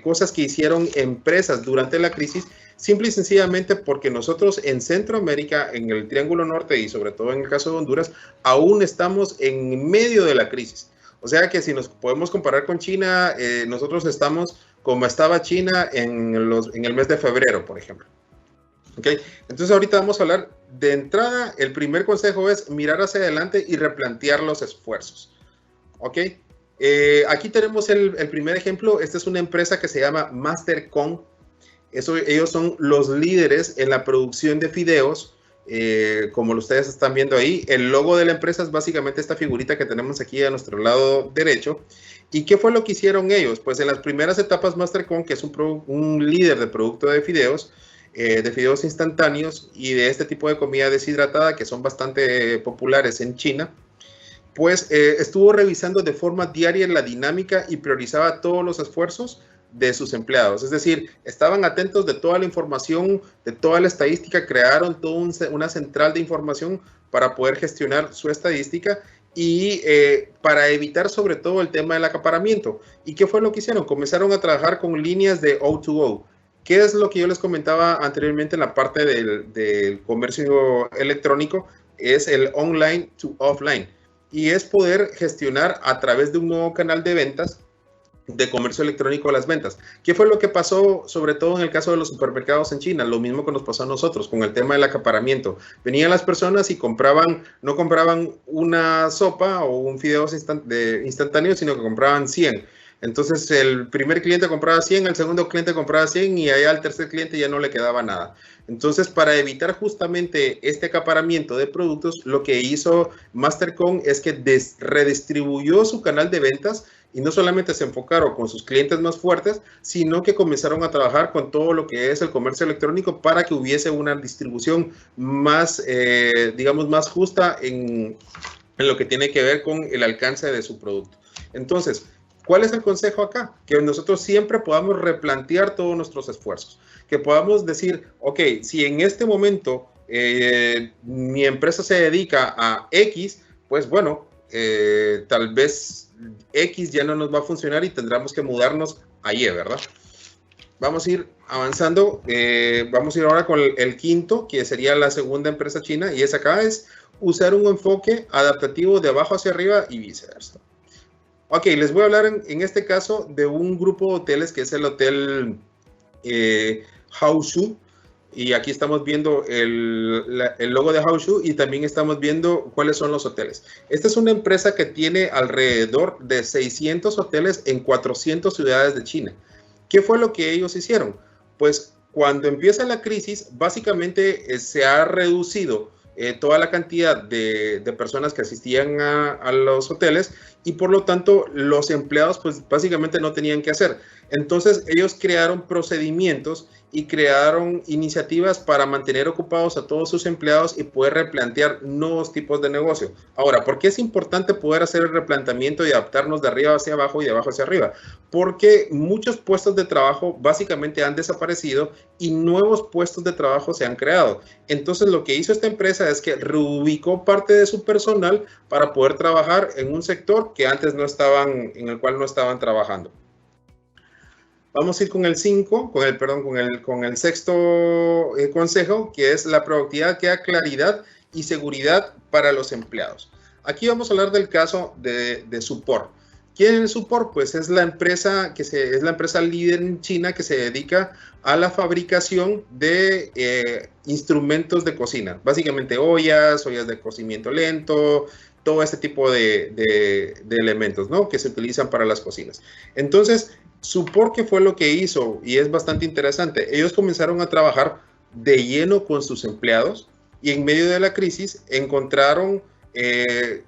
cosas que hicieron empresas durante la crisis? Simple y sencillamente porque nosotros en Centroamérica, en el Triángulo Norte y sobre todo en el caso de Honduras, aún estamos en medio de la crisis. O sea que si nos podemos comparar con China, nosotros estamos como estaba China en el mes de febrero, por ejemplo. ¿Okay? Entonces ahorita vamos a hablar de entrada. El primer consejo es mirar hacia adelante y replantear los esfuerzos. ¿Ok? Aquí tenemos el primer ejemplo. Esta es una empresa que se llama Mastercom. Ellos son los líderes en la producción de fideos como ustedes están viendo ahí. El logo de la empresa es básicamente esta figurita que tenemos aquí a nuestro lado derecho. ¿Y qué fue lo que hicieron ellos? Pues en las primeras etapas Mastercon, que es un líder de producto de fideos instantáneos y de este tipo de comida deshidratada que son bastante populares en China, pues estuvo revisando de forma diaria la dinámica y priorizaba todos los esfuerzos de sus empleados. Es decir, estaban atentos de toda la información, de toda la estadística, crearon toda una central de información para poder gestionar su estadística y para evitar sobre todo el tema del acaparamiento. ¿Y qué fue lo que hicieron? Comenzaron a trabajar con líneas de O2O. ¿Qué es lo que yo les comentaba anteriormente en la parte del comercio electrónico? Es el online to offline. Y es poder gestionar a través de un nuevo canal de ventas, de comercio electrónico, las ventas. ¿Qué fue lo que pasó, sobre todo en el caso de los supermercados en China? Lo mismo que nos pasó a nosotros con el tema del acaparamiento. Venían las personas y no compraban una sopa o un fideo instantáneo, sino que compraban 100. Entonces el primer cliente compraba 100, el segundo cliente compraba 100 y allá al tercer cliente ya no le quedaba nada. Entonces, para evitar justamente este acaparamiento de productos, lo que hizo Mastercon es que redistribuyó su canal de ventas y no solamente se enfocaron con sus clientes más fuertes, sino que comenzaron a trabajar con todo lo que es el comercio electrónico para que hubiese una distribución más, digamos, más justa en lo que tiene que ver con el alcance de su producto. Entonces, ¿cuál es el consejo acá? Que nosotros siempre podamos replantear todos nuestros esfuerzos, que podamos decir, ok, si en este momento mi empresa se dedica a X, pues bueno, tal vez X ya no nos va a funcionar y tendremos que mudarnos a Y, ¿verdad? Vamos a ir avanzando, vamos a ir ahora con el quinto, que sería la segunda empresa china, y esa acá es usar un enfoque adaptativo de abajo hacia arriba y viceversa. Ok, les voy a hablar en este caso de un grupo de hoteles que es el Hotel Haoshu. Y aquí estamos viendo el logo de Haoshu y también estamos viendo cuáles son los hoteles. Esta es una empresa que tiene alrededor de 600 hoteles en 400 ciudades de China. ¿Qué fue lo que ellos hicieron? Pues cuando empieza la crisis, básicamente se ha reducido toda la cantidad de personas que asistían a los hoteles y por lo tanto los empleados pues básicamente no tenían que hacer. Entonces ellos crearon procedimientos y crearon iniciativas para mantener ocupados a todos sus empleados y poder replantear nuevos tipos de negocio. Ahora, ¿por qué es importante poder hacer el replanteamiento y adaptarnos de arriba hacia abajo y de abajo hacia arriba? Porque muchos puestos de trabajo básicamente han desaparecido y nuevos puestos de trabajo se han creado. Entonces lo que hizo esta empresa es que reubicó parte de su personal para poder trabajar en un sector que antes no estaban, en el cual no estaban trabajando. Vamos a ir con el 5, con el sexto consejo, que es la productividad que da claridad y seguridad para los empleados. Aquí vamos a hablar del caso de Supor. ¿Quién es Supor? Pues es la empresa es la empresa líder en China que se dedica a la fabricación de instrumentos de cocina, básicamente ollas de cocimiento lento, todo este tipo de elementos, ¿no?, que se utilizan para las cocinas. Entonces, Supor, ¿qué fue lo que hizo? Y es bastante interesante. Ellos comenzaron a trabajar de lleno con sus empleados y en medio de la crisis encontraron,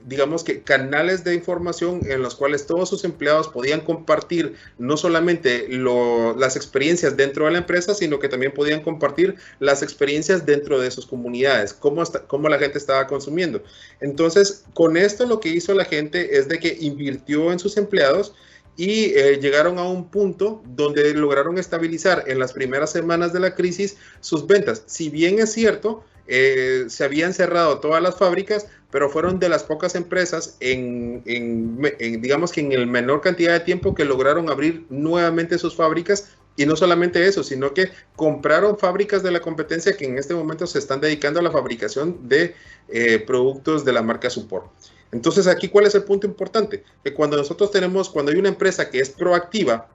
digamos que canales de información en los cuales todos sus empleados podían compartir no solamente las experiencias dentro de la empresa, sino que también podían compartir las experiencias dentro de sus comunidades, cómo la gente estaba consumiendo. Entonces, con esto lo que hizo la gente es de que invirtió en sus empleados y llegaron a un punto donde lograron estabilizar en las primeras semanas de la crisis sus ventas. Si bien es cierto, se habían cerrado todas las fábricas, pero fueron de las pocas empresas digamos que en el menor cantidad de tiempo que lograron abrir nuevamente sus fábricas. Y no solamente eso, sino que compraron fábricas de la competencia que en este momento se están dedicando a la fabricación de productos de la marca Supor. Entonces, aquí, ¿cuál es el punto importante? Que cuando hay una empresa que es proactiva,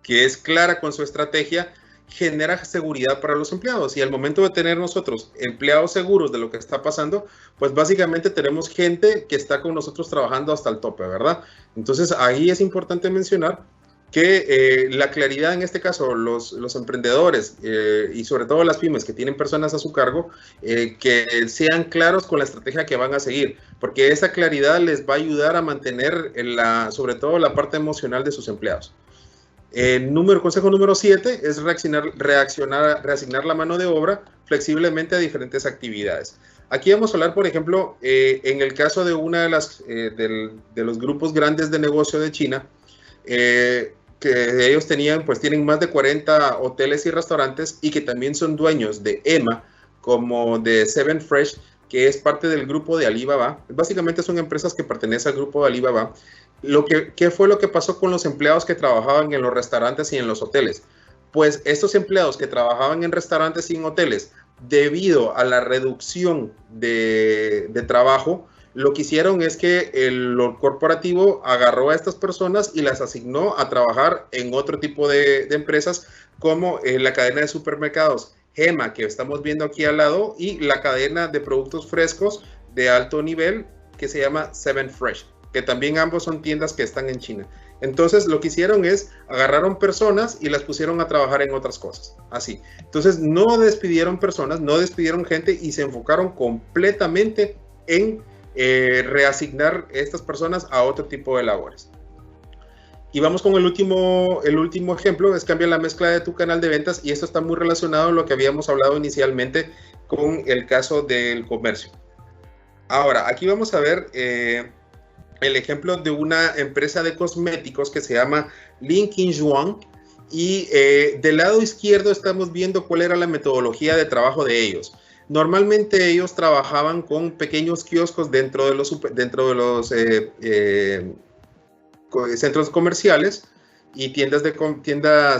que es clara con su estrategia, genera seguridad para los empleados. Y al momento de tener nosotros empleados seguros de lo que está pasando, pues básicamente tenemos gente que está con nosotros trabajando hasta el tope, ¿verdad? Entonces, ahí es importante mencionar que la claridad en este caso, los emprendedores y sobre todo las pymes que tienen personas a su cargo, que sean claros con la estrategia que van a seguir, porque esa claridad les va a ayudar a mantener sobre todo la parte emocional de sus empleados. Consejo número 7 es reasignar la mano de obra flexiblemente a diferentes actividades. Aquí vamos a hablar, por ejemplo, en el caso de una de los grupos grandes de negocio de China, que ellos tienen más de 40 hoteles y restaurantes y que también son dueños de EMA, como de Seven Fresh, que es parte del grupo de Alibaba. Básicamente son empresas que pertenecen al grupo de Alibaba. ¿Qué fue lo que pasó con los empleados que trabajaban en los restaurantes y en los hoteles? Pues estos empleados que trabajaban en restaurantes y en hoteles, debido a la reducción de trabajo, lo que hicieron es que el corporativo agarró a estas personas y las asignó a trabajar en otro tipo de empresas, como la cadena de supermercados Gema, que estamos viendo aquí al lado, y la cadena de productos frescos de alto nivel que se llama Seven Fresh, que también ambos son tiendas que están en China. Entonces lo que hicieron es agarraron personas y las pusieron a trabajar en otras cosas, así. Entonces no despidieron personas, no despidieron gente y se enfocaron completamente en reasignar estas personas a otro tipo de labores. Y vamos con el último ejemplo, es cambia la mezcla de tu canal de ventas, y esto está muy relacionado a lo que habíamos hablado inicialmente con el caso del comercio. Ahora, aquí vamos a ver el ejemplo de una empresa de cosméticos que se llama Lin Qingjuan, y del lado izquierdo estamos viendo cuál era la metodología de trabajo de ellos. Normalmente ellos trabajaban con pequeños kioscos dentro de los centros comerciales y tiendas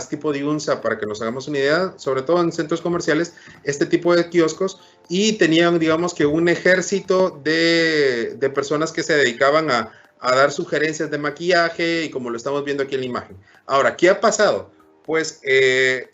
tipo de UNSA, para que nos hagamos una idea, sobre todo en centros comerciales, este tipo de kioscos, y tenían, digamos, que un ejército de personas que se dedicaban a dar sugerencias de maquillaje, y como lo estamos viendo aquí en la imagen. Ahora, ¿qué ha pasado? Pues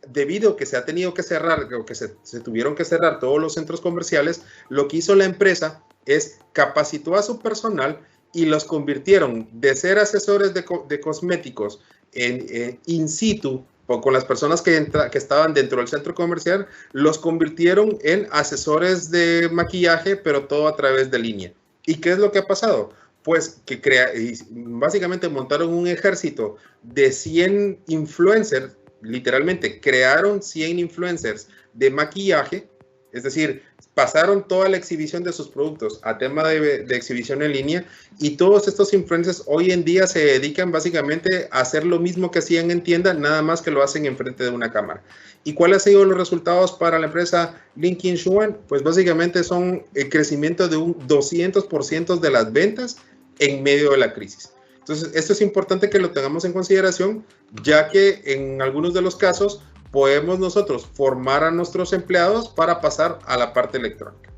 debido a que se ha tenido que cerrar, o que se tuvieron que cerrar todos los centros comerciales, lo que hizo la empresa es capacitó a su personal y los convirtieron de ser asesores de cosméticos in situ, con las personas que estaban dentro del centro comercial, los convirtieron en asesores de maquillaje, pero todo a través de línea. ¿Y qué es lo que ha pasado? Pues que básicamente montaron un ejército de 100 influencers, literalmente crearon 100 influencers de maquillaje, es decir, pasaron toda la exhibición de sus productos a tema de exhibición en línea, y todos estos influencers hoy en día se dedican básicamente a hacer lo mismo que hacían en tienda, nada más que lo hacen enfrente de una cámara. ¿Y cuáles han sido los resultados para la empresa Lin Qingjuan? Pues básicamente son el crecimiento de un 200% de las ventas en medio de la crisis. Entonces, esto es importante que lo tengamos en consideración, ya que en algunos de los casos podemos nosotros formar a nuestros empleados para pasar a la parte electrónica.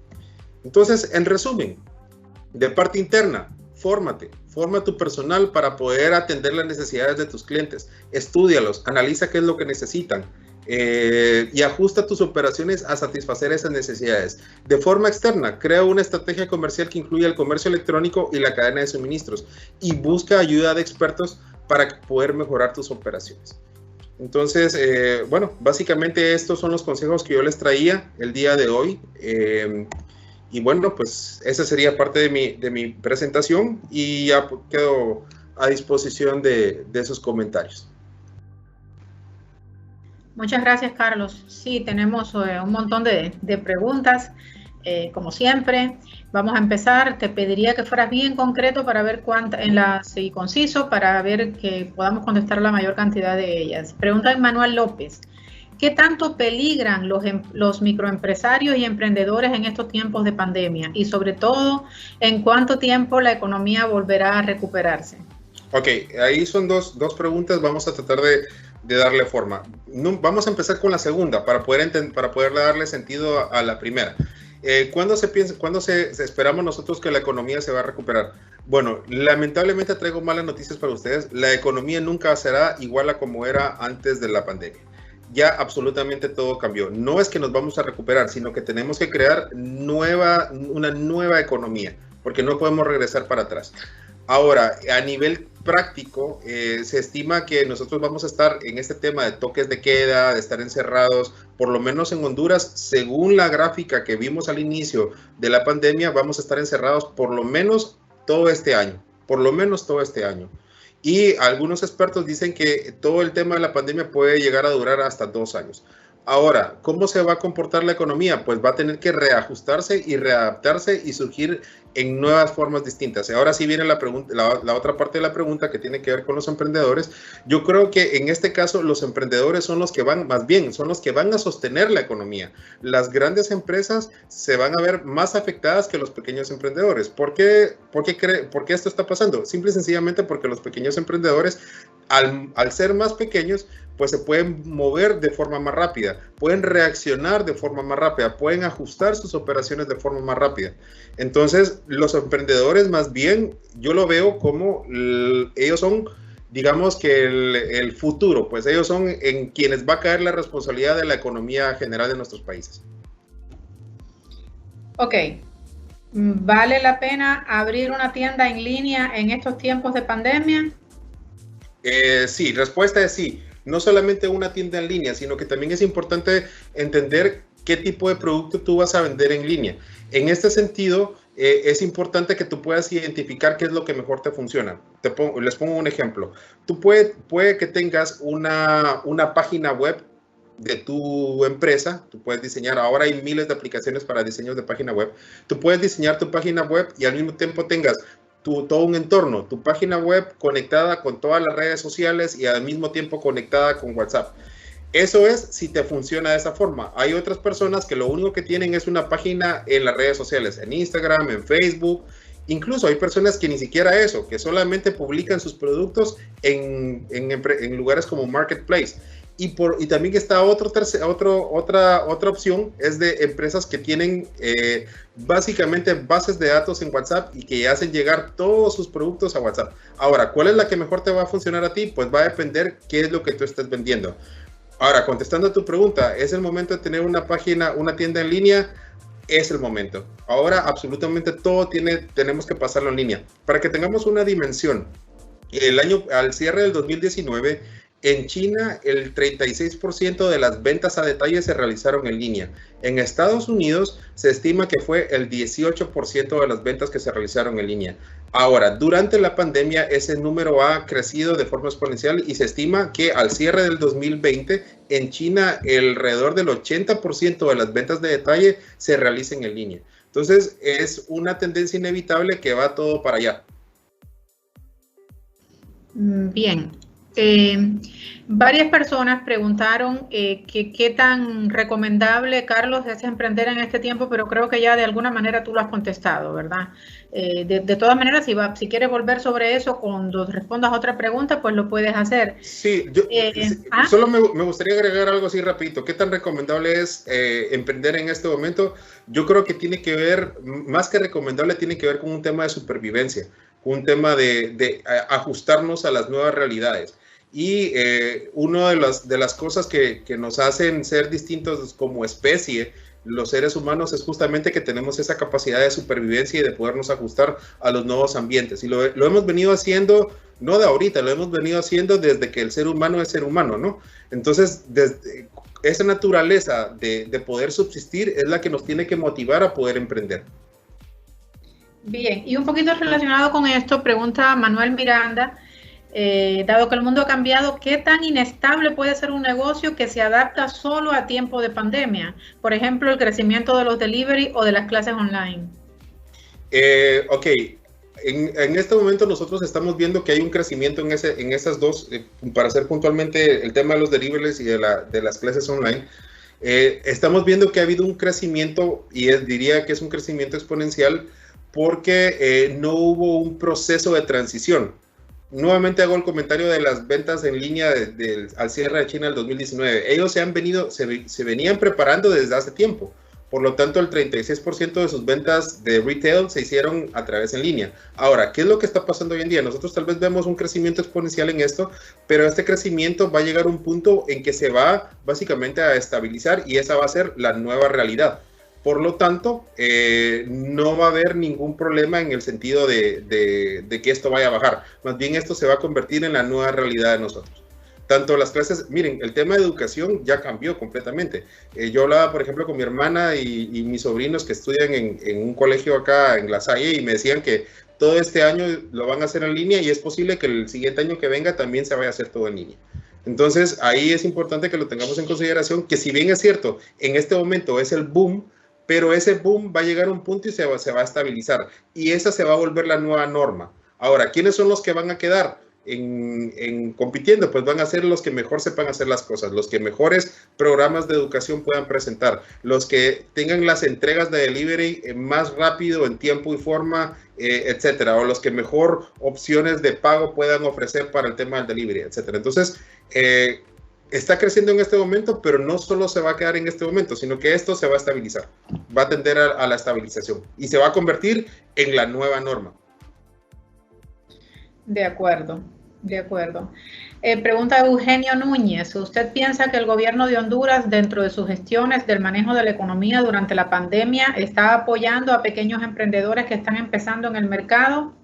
Entonces, en resumen, de parte interna, fórmate, forma tu personal para poder atender las necesidades de tus clientes, estúdialos, analiza qué es lo que necesitan, y ajusta tus operaciones a satisfacer esas necesidades. De forma externa, crea una estrategia comercial que incluya el comercio electrónico y la cadena de suministros, y busca ayuda de expertos para poder mejorar tus operaciones. Entonces, bueno, básicamente estos son los consejos que yo les traía el día de hoy. Y bueno, pues esa sería parte de mi presentación, y ya quedo a disposición de esos comentarios. Muchas gracias, Carlos. Sí, tenemos un montón de preguntas, como siempre. Vamos a empezar. Te pediría que fueras bien concreto para ver y conciso, para ver que podamos contestar la mayor cantidad de ellas. Pregunta Manuel López. ¿Qué tanto peligran los microempresarios y emprendedores en estos tiempos de pandemia? Y sobre todo, ¿en cuánto tiempo la economía volverá a recuperarse? Ok, ahí son dos preguntas. Vamos a tratar de darle forma. Vamos a empezar con la segunda para poder darle sentido a la primera. ¿Cuándo esperamos nosotros que la economía se va a recuperar? Bueno, lamentablemente traigo malas noticias para ustedes. La economía nunca será igual a como era antes de la pandemia. Ya absolutamente todo cambió. No es que nos vamos a recuperar, sino que tenemos que crear una nueva economía, porque no podemos regresar para atrás. Ahora, a nivel práctico, se estima que nosotros vamos a estar en este tema de toques de queda, de estar encerrados, por lo menos en Honduras, según la gráfica que vimos al inicio de la pandemia, vamos a estar encerrados por lo menos todo este año, Y algunos expertos dicen que todo el tema de la pandemia puede llegar a durar hasta 2 años. Ahora, ¿cómo se va a comportar la economía? Pues va a tener que reajustarse y readaptarse y surgir en nuevas formas distintas. Ahora sí viene la otra parte de la pregunta que tiene que ver con los emprendedores. Yo creo que en este caso los emprendedores son los que van, más bien, son los que van a sostener la economía. Las grandes empresas se van a ver más afectadas que los pequeños emprendedores. ¿Por qué esto está pasando? Simple y sencillamente porque los pequeños emprendedores, al ser más pequeños, pues se pueden mover de forma más rápida, pueden reaccionar de forma más rápida, pueden ajustar sus operaciones de forma más rápida. Entonces, los emprendedores más bien, yo lo veo como ellos son, digamos que el futuro, pues ellos son en quienes va a caer la responsabilidad de la economía general de nuestros países. Ok. ¿Vale la pena abrir una tienda en línea en estos tiempos de pandemia? Sí, respuesta es sí. No solamente una tienda en línea, sino que también es importante entender qué tipo de producto tú vas a vender en línea. En este sentido, es importante que tú puedas identificar qué es lo que mejor te funciona. Les pongo un ejemplo. Tú puede que tengas una página web de tu empresa. Tú puedes diseñar, ahora hay miles de aplicaciones para diseños de página web. Tú puedes diseñar tu página web y al mismo tiempo tengas todo un entorno, tu página web conectada con todas las redes sociales y al mismo tiempo conectada con WhatsApp. Eso es si te funciona de esa forma. Hay otras personas que lo único que tienen es una página en las redes sociales, en Instagram, en Facebook. Incluso hay personas que ni siquiera eso, que solamente publican sus productos en lugares como Marketplace. Y también está otra opción, es de empresas que tienen básicamente bases de datos en WhatsApp y que hacen llegar todos sus productos a WhatsApp. Ahora, ¿cuál es la que mejor te va a funcionar a ti? Pues va a depender qué es lo que tú estés vendiendo. Ahora, contestando a tu pregunta, ¿es el momento de tener una tienda en línea? Es el momento. Ahora, absolutamente todo tenemos que pasarlo en línea. Para que tengamos una dimensión, al cierre del 2019, en China, el 36% de las ventas a detalle se realizaron en línea. En Estados Unidos, se estima que fue el 18% de las ventas que se realizaron en línea. Ahora, durante la pandemia, ese número ha crecido de forma exponencial y se estima que al cierre del 2020, en China, alrededor del 80% de las ventas de detalle se realicen en línea. Entonces, es una tendencia inevitable que va todo para allá. Bien. Varias personas preguntaron qué tan recomendable, Carlos, es emprender en este tiempo, pero creo que ya de alguna manera tú lo has contestado, ¿verdad? De todas maneras, si quieres volver sobre eso cuando respondas a otra pregunta, pues lo puedes hacer. Sí, solo me gustaría agregar algo así rapidito. ¿Qué tan recomendable es emprender en este momento? Yo creo que tiene que ver, más que recomendable, tiene que ver con un tema de supervivencia, un tema de ajustarnos a las nuevas realidades. Y una de las cosas que nos hacen ser distintos como especie, los seres humanos, es justamente que tenemos esa capacidad de supervivencia y de podernos ajustar a los nuevos ambientes. Y lo hemos venido haciendo, no de ahorita, lo hemos venido haciendo desde que el ser humano es ser humano, ¿no? Entonces, esa naturaleza de poder subsistir es la que nos tiene que motivar a poder emprender. Bien, y un poquito relacionado con esto, pregunta Manuel Miranda, dado que el mundo ha cambiado, ¿qué tan inestable puede ser un negocio que se adapta solo a tiempo de pandemia? Por ejemplo, el crecimiento de los delivery o de las clases online. Ok, en este momento nosotros estamos viendo que hay un crecimiento en esas dos, para hacer puntualmente el tema de los deliveries y de las clases online. Estamos viendo que ha habido un crecimiento, y diría que es un crecimiento exponencial, porque no hubo un proceso de transición. Nuevamente hago el comentario de las ventas en línea al cierre de China del 2019. Ellos se venían preparando desde hace tiempo. Por lo tanto, el 36% de sus ventas de retail se hicieron a través en línea. Ahora, ¿qué es lo que está pasando hoy en día? Nosotros tal vez vemos un crecimiento exponencial en esto, pero este crecimiento va a llegar a un punto en que se va básicamente a estabilizar y esa va a ser la nueva realidad. Por lo tanto, no va a haber ningún problema en el sentido de que esto vaya a bajar. Más bien esto se va a convertir en la nueva realidad de nosotros. Tanto las clases, miren, el tema de educación ya cambió completamente. Yo hablaba, por ejemplo, con mi hermana y mis sobrinos que estudian en un colegio acá en La Salle y me decían que todo este año lo van a hacer en línea y es posible que el siguiente año que venga también se vaya a hacer todo en línea. Entonces, ahí es importante que lo tengamos en consideración, que si bien es cierto, en este momento es el boom, pero ese boom va a llegar a un punto y se va a estabilizar. Y esa se va a volver la nueva norma. Ahora, ¿quiénes son los que van a quedar en compitiendo? Pues van a ser los que mejor sepan hacer las cosas, los que mejores programas de educación puedan presentar, los que tengan las entregas de delivery más rápido, en tiempo y forma, etcétera, o los que mejor opciones de pago puedan ofrecer para el tema del delivery, etcétera. Entonces, está creciendo en este momento, pero no solo se va a quedar en este momento, sino que esto se va a estabilizar, va a tender a la estabilización y se va a convertir en la nueva norma. De acuerdo, de acuerdo. Pregunta Eugenio Núñez, ¿usted piensa que el gobierno de Honduras, dentro de sus gestiones del manejo de la economía durante la pandemia, está apoyando a pequeños emprendedores que están empezando en el mercado?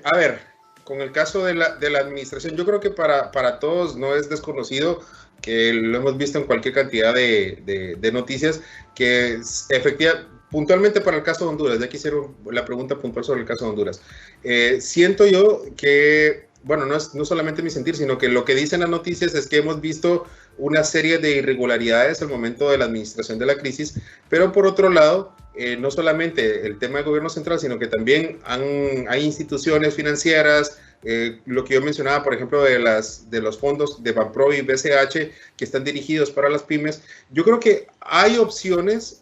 A ver, con el caso de la administración, yo creo que para todos no es desconocido, que lo hemos visto en cualquier cantidad de noticias, que efectivamente, puntualmente para el caso de Honduras, ya quisiera la pregunta puntual sobre el caso de Honduras. Siento yo que, bueno, no solamente mi sentir, sino que lo que dicen las noticias es que hemos visto una serie de irregularidades al momento de la administración de la crisis, pero por otro lado, no solamente el tema del gobierno central, sino que también hay instituciones financieras, lo que yo mencionaba, por ejemplo, de los fondos de Banpro y BCH que están dirigidos para las pymes. Yo creo que hay opciones,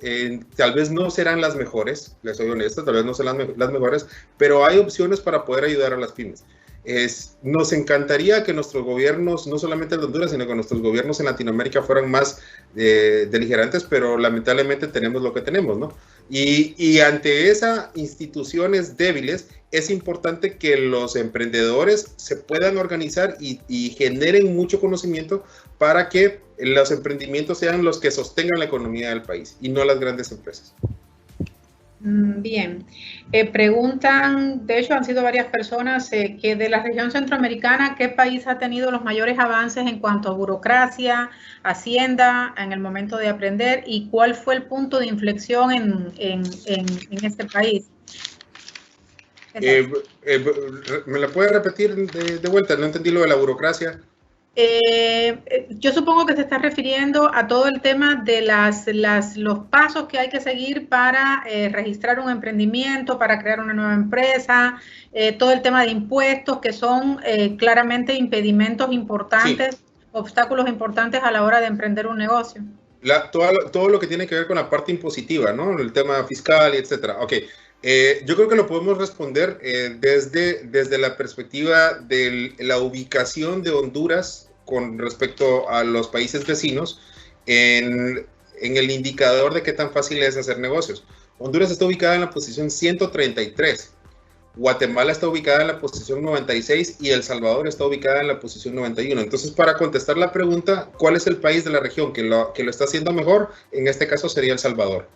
tal vez no serán las mejores, les soy honesto, tal vez no serán las mejores, pero hay opciones para poder ayudar a las pymes. Nos encantaría que nuestros gobiernos, no solamente en Honduras, sino que nuestros gobiernos en Latinoamérica fueran más beligerantes, pero lamentablemente tenemos lo que tenemos, ¿no? Y ante esas instituciones débiles, es importante que los emprendedores se puedan organizar y generen mucho conocimiento para que los emprendimientos sean los que sostengan la economía del país y no las grandes empresas. Bien, preguntan, de hecho han sido varias personas, que de la región centroamericana, ¿qué país ha tenido los mayores avances en cuanto a burocracia, hacienda, en el momento de aprender, y cuál fue el punto de inflexión en este país? ¿Me la puede repetir de vuelta? No entendí lo de la burocracia. Yo supongo que se está refiriendo a todo el tema de los pasos que hay que seguir para registrar un emprendimiento, para crear una nueva empresa, todo el tema de impuestos, que son claramente impedimentos importantes, sí, obstáculos importantes a la hora de emprender un negocio. Todo lo que tiene que ver con la parte impositiva, ¿no? El tema fiscal, etcétera. Ok. Yo creo que lo podemos responder desde la perspectiva de la ubicación de Honduras con respecto a los países vecinos en el indicador de qué tan fácil es hacer negocios. Honduras está ubicada en la posición 133, Guatemala está ubicada en la posición 96 y El Salvador está ubicada en la posición 91. Entonces, para contestar la pregunta, ¿cuál es el país de la región que lo está haciendo mejor? En este caso sería El Salvador.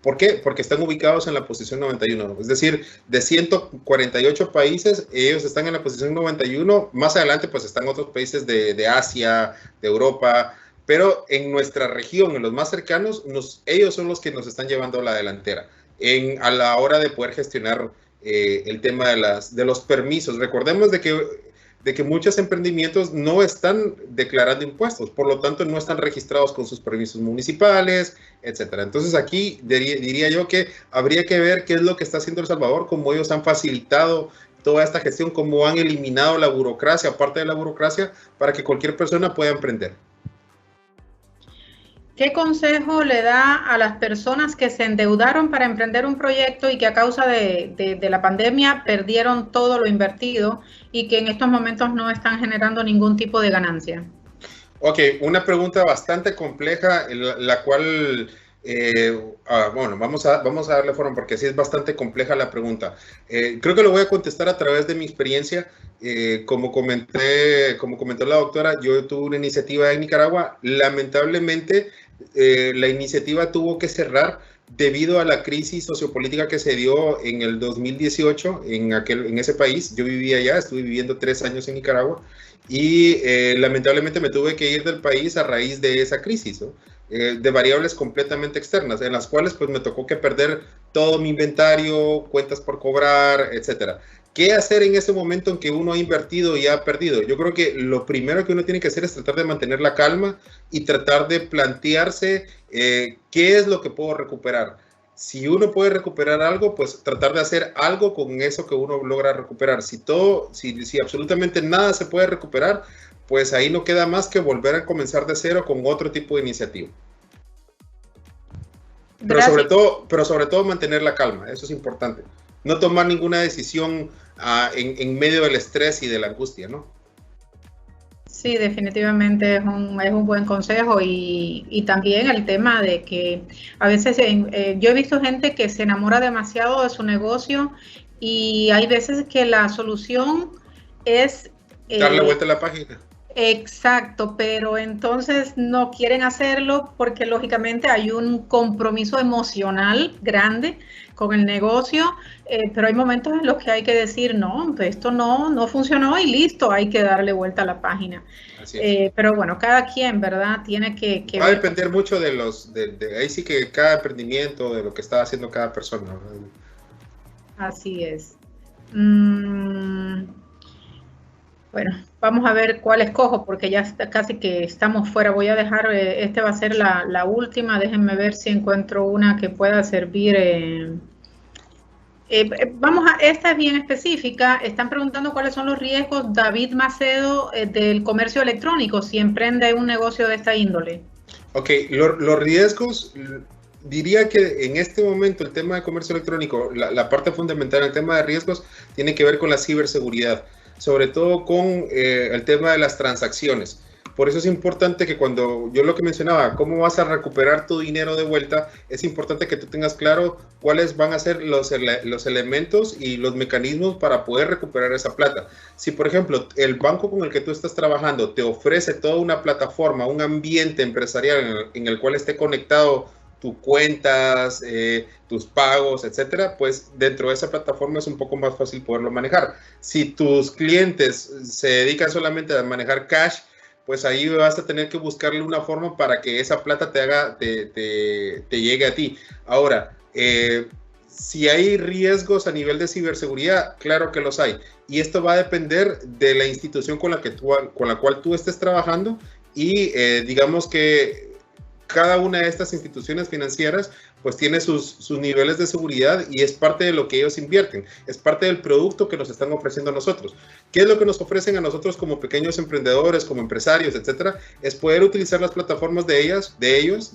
¿Por qué? Porque están ubicados en la posición 91. Es decir, de 148 países, ellos están en la posición 91. Más adelante, pues están otros países de Asia, de Europa. Pero en nuestra región, en los más cercanos, ellos son los que nos están llevando a la delantera a la hora de poder gestionar el tema de los permisos. Recordemos de que muchos emprendimientos no están declarando impuestos, por lo tanto no están registrados con sus permisos municipales, etcétera. Entonces aquí diría yo que habría que ver qué es lo que está haciendo El Salvador, cómo ellos han facilitado toda esta gestión, cómo han eliminado la burocracia, aparte de la burocracia, para que cualquier persona pueda emprender. ¿Qué consejo le da a las personas que se endeudaron para emprender un proyecto y que a causa de la pandemia perdieron todo lo invertido y que en estos momentos no están generando ningún tipo de ganancia? Ok, una pregunta bastante compleja, la cual, bueno, vamos a darle forma porque sí es bastante compleja la pregunta. Creo que lo voy a contestar a través de mi experiencia. Como comentó la doctora, yo tuve una iniciativa en Nicaragua. Lamentablemente, la iniciativa tuvo que cerrar debido a la crisis sociopolítica que se dio en el 2018 en ese país. Yo vivía allá, estuve viviendo 3 años en Nicaragua y lamentablemente me tuve que ir del país a raíz de esa crisis, ¿no? De variables completamente externas, en las cuales pues me tocó que perder todo mi inventario, cuentas por cobrar, etcétera. ¿Qué hacer en ese momento en que uno ha invertido y ha perdido? Yo creo que lo primero que uno tiene que hacer es tratar de mantener la calma y tratar de plantearse qué es lo que puedo recuperar. Si uno puede recuperar algo, pues tratar de hacer algo con eso que uno logra recuperar. Si absolutamente nada se puede recuperar, pues ahí no queda más que volver a comenzar de cero con otro tipo de iniciativa. Pero sobre todo mantener la calma, eso es importante. No tomar ninguna decisión en medio del estrés y de la angustia, ¿no? Sí, definitivamente es un buen consejo y también el tema de que a veces yo he visto gente que se enamora demasiado de su negocio y hay veces que la solución es... darle vuelta a la página. Exacto, pero entonces no quieren hacerlo porque lógicamente hay un compromiso emocional grande con el negocio, pero hay momentos en los que hay que decir, no, esto no funcionó y listo, hay que darle vuelta a la página. Pero bueno, cada quien, ¿verdad? Tiene que va a depender mucho de ahí sí que cada emprendimiento, de lo que está haciendo cada persona, ¿verdad? Así es. Bueno, vamos a ver cuál escojo porque ya casi que estamos fuera. Voy a dejar, va a ser la última. Déjenme ver si encuentro una que pueda servir. Esta es bien específica. Están preguntando cuáles son los riesgos, David Macedo, del comercio electrónico, si emprende un negocio de esta índole. Ok, los riesgos, diría que en este momento el tema de comercio electrónico, la parte fundamental del tema de riesgos tiene que ver con la ciberseguridad, sobre todo con el tema de las transacciones. Por eso es importante que cuando yo lo que mencionaba, cómo vas a recuperar tu dinero de vuelta, es importante que tú tengas claro cuáles van a ser los elementos y los mecanismos para poder recuperar esa plata. Si, por ejemplo, el banco con el que tú estás trabajando te ofrece toda una plataforma, un ambiente empresarial en el cual esté conectado tus cuentas, tus pagos, etcétera, pues dentro de esa plataforma es un poco más fácil poderlo manejar. Si tus clientes se dedican solamente a manejar cash, pues ahí vas a tener que buscarle una forma para que esa plata te llegue a ti. Ahora, si hay riesgos a nivel de ciberseguridad, claro que los hay. Y esto va a depender de la institución con la cual tú estés trabajando y digamos que cada una de estas instituciones financieras pues tiene sus niveles de seguridad y es parte de lo que ellos invierten, es parte del producto que nos están ofreciendo a nosotros. ¿Qué es lo que nos ofrecen a nosotros como pequeños emprendedores, como empresarios, etcétera? Es poder utilizar las plataformas de ellos,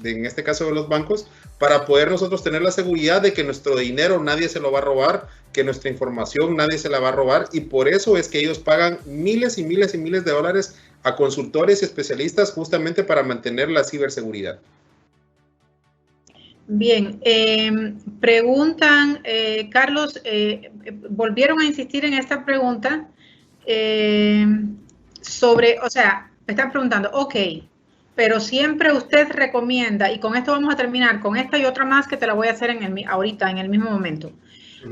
en este caso de los bancos, para poder nosotros tener la seguridad de que nuestro dinero nadie se lo va a robar, que nuestra información nadie se la va a robar, y por eso es que ellos pagan miles y miles y miles de dólares a consultores y especialistas justamente para mantener la ciberseguridad. Bien, preguntan, Carlos, volvieron a insistir en esta pregunta sobre, o sea, me están preguntando, ok, pero siempre usted recomienda, y con esto vamos a terminar, con esta y otra más que te la voy a hacer ahorita, en el mismo momento.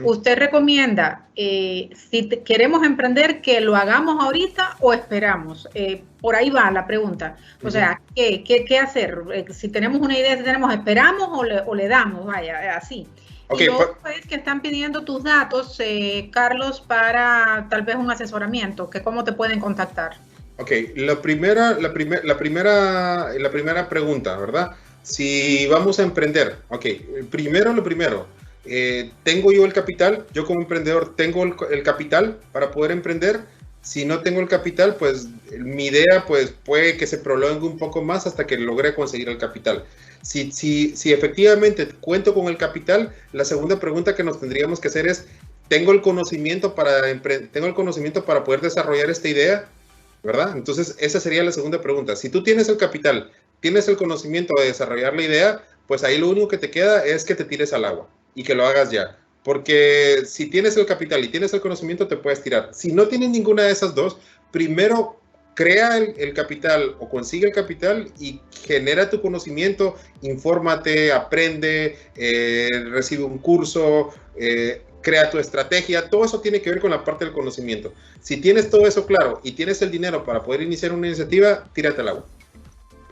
¿Usted recomienda, si queremos emprender, que lo hagamos ahorita o esperamos? Por ahí va la pregunta. O sea, ¿qué hacer? Si tenemos una idea, ¿esperamos o le damos? Vaya, así. Okay, y luego es que están pidiendo tus datos, Carlos, para tal vez un asesoramiento. ¿Cómo te pueden contactar? Ok, la primera pregunta, ¿verdad? Si vamos a emprender, ok, lo primero. ¿Tengo yo el capital? Yo como emprendedor, ¿tengo el capital para poder emprender? Si no tengo el capital, pues mi idea pues puede que se prolongue un poco más hasta que logre conseguir el capital. Si efectivamente cuento con el capital, la segunda pregunta que nos tendríamos que hacer es, ¿tengo el conocimiento para poder desarrollar esta idea? ¿Verdad? Entonces, esa sería la segunda pregunta. Si tú tienes el capital, tienes el conocimiento de desarrollar la idea, pues ahí lo único que te queda es que te tires al agua y que lo hagas ya. Porque si tienes el capital y tienes el conocimiento, te puedes tirar. Si no tienes ninguna de esas dos, primero crea el capital o consigue el capital y genera tu conocimiento, infórmate, aprende, recibe un curso, crea tu estrategia, todo eso tiene que ver con la parte del conocimiento. Si tienes todo eso claro y tienes el dinero para poder iniciar una iniciativa, tírate al agua.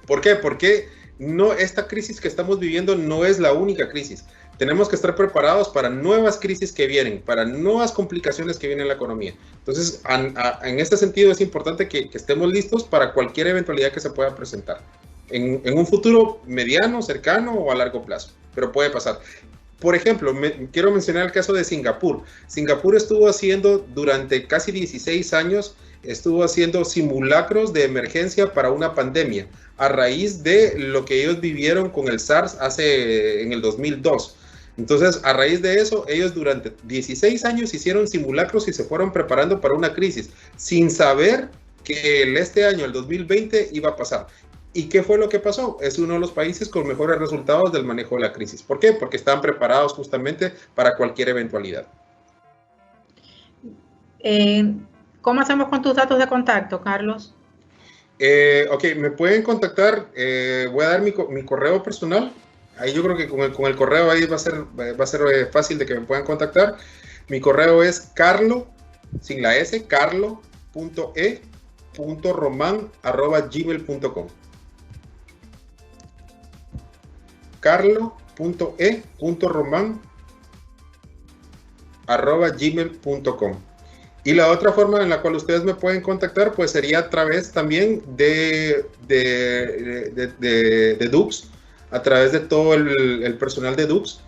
¿Por qué? Porque esta crisis que estamos viviendo no es la única crisis. Tenemos que estar preparados para nuevas crisis que vienen, para nuevas complicaciones que vienen en la economía. Entonces, en este sentido es importante que estemos listos para cualquier eventualidad que se pueda presentar. En un futuro mediano, cercano o a largo plazo, pero puede pasar. Por ejemplo, quiero mencionar el caso de Singapur. Singapur estuvo haciendo durante casi 16 años, estuvo haciendo simulacros de emergencia para una pandemia, a raíz de lo que ellos vivieron con el SARS en el 2002. Entonces, a raíz de eso, ellos durante 16 años hicieron simulacros y se fueron preparando para una crisis, sin saber que este año, el 2020, iba a pasar. ¿Y qué fue lo que pasó? Es uno de los países con mejores resultados del manejo de la crisis. ¿Por qué? Porque están preparados justamente para cualquier eventualidad. ¿Cómo hacemos con tus datos de contacto, Carlos? Ok, me pueden contactar, voy a dar mi correo personal. Ahí yo creo que con el correo ahí va a ser fácil de que me puedan contactar. Mi correo es carlo, sin la S, carlo.e.roman@gmail.com. carlo.e.roman@gmail.com. Y la otra forma en la cual ustedes me pueden contactar, pues sería a través también de Dux, a través de todo el personal de Dux.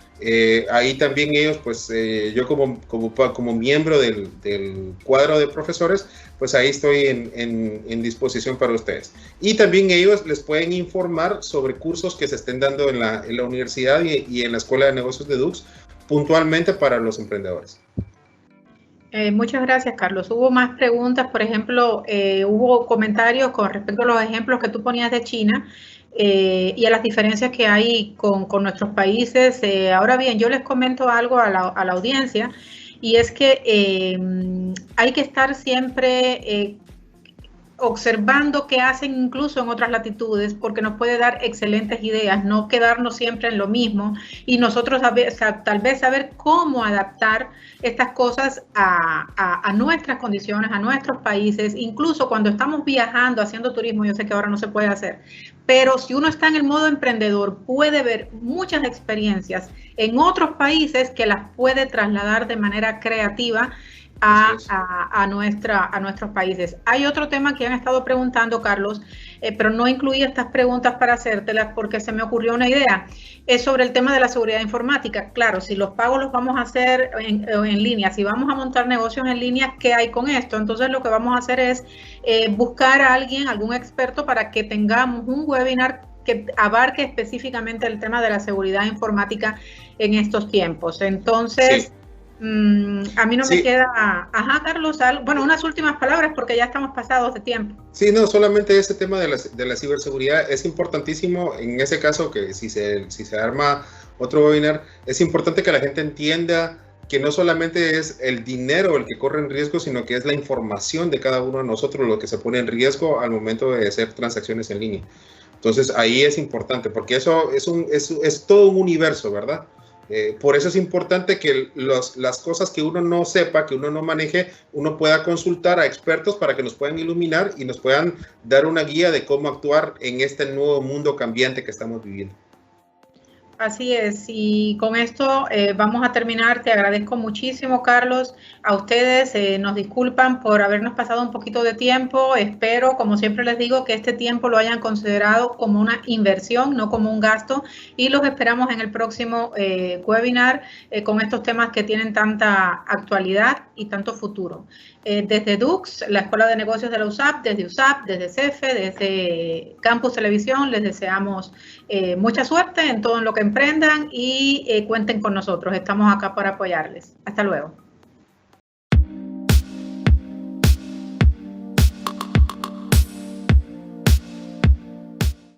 Ahí también ellos, pues yo como miembro del cuadro de profesores, pues ahí estoy en disposición para ustedes. Y también ellos les pueden informar sobre cursos que se estén dando en la universidad y en la Escuela de Negocios de Dux, puntualmente para los emprendedores. Muchas gracias, Carlos. Hubo más preguntas, por ejemplo, hubo comentarios con respecto a los ejemplos que tú ponías de China y a las diferencias que hay con nuestros países. Ahora bien, yo les comento algo a la audiencia, y es que hay que estar siempre observando qué hacen incluso en otras latitudes, porque nos puede dar excelentes ideas, no quedarnos siempre en lo mismo, y nosotros tal vez saber cómo adaptar estas cosas a nuestras condiciones, a nuestros países, incluso cuando estamos viajando, haciendo turismo. Yo sé que ahora no se puede hacer, pero si uno está en el modo emprendedor, puede ver muchas experiencias en otros países que las puede trasladar de manera creativa a nuestros países. Hay otro tema que han estado preguntando, Carlos, pero no incluí estas preguntas para hacértelas porque se me ocurrió una idea. Es sobre el tema de la seguridad informática. Claro, si los pagos los vamos a hacer en línea, si vamos a montar negocios en línea, ¿qué hay con esto? Entonces lo que vamos a hacer es buscar a alguien, algún experto, para que tengamos un webinar que abarque específicamente el tema de la seguridad informática en estos tiempos. Entonces... Sí. A mí no me queda... Ajá, Carlos, bueno, unas últimas palabras porque ya estamos pasados de tiempo. Sí, no, solamente ese tema de la ciberseguridad es importantísimo. En ese caso, que si se arma otro webinar, es importante que la gente entienda que no solamente es el dinero el que corre en riesgo, sino que es la información de cada uno de nosotros lo que se pone en riesgo al momento de hacer transacciones en línea. Entonces, ahí es importante, porque eso es todo un universo, ¿verdad? Por eso es importante que las cosas que uno no sepa, que uno no maneje, uno pueda consultar a expertos para que nos puedan iluminar y nos puedan dar una guía de cómo actuar en este nuevo mundo cambiante que estamos viviendo. Así es, y con esto vamos a terminar. Te agradezco muchísimo, Carlos. A ustedes nos disculpan por habernos pasado un poquito de tiempo. Espero, como siempre les digo, que este tiempo lo hayan considerado como una inversión, no como un gasto, y los esperamos en el próximo webinar con estos temas que tienen tanta actualidad y tanto futuro. Desde Dux, la Escuela de Negocios de la USAP, desde CEFE, desde Campus Televisión, les deseamos mucha suerte en todo lo que emprendan y cuenten con nosotros. Estamos acá para apoyarles. Hasta luego.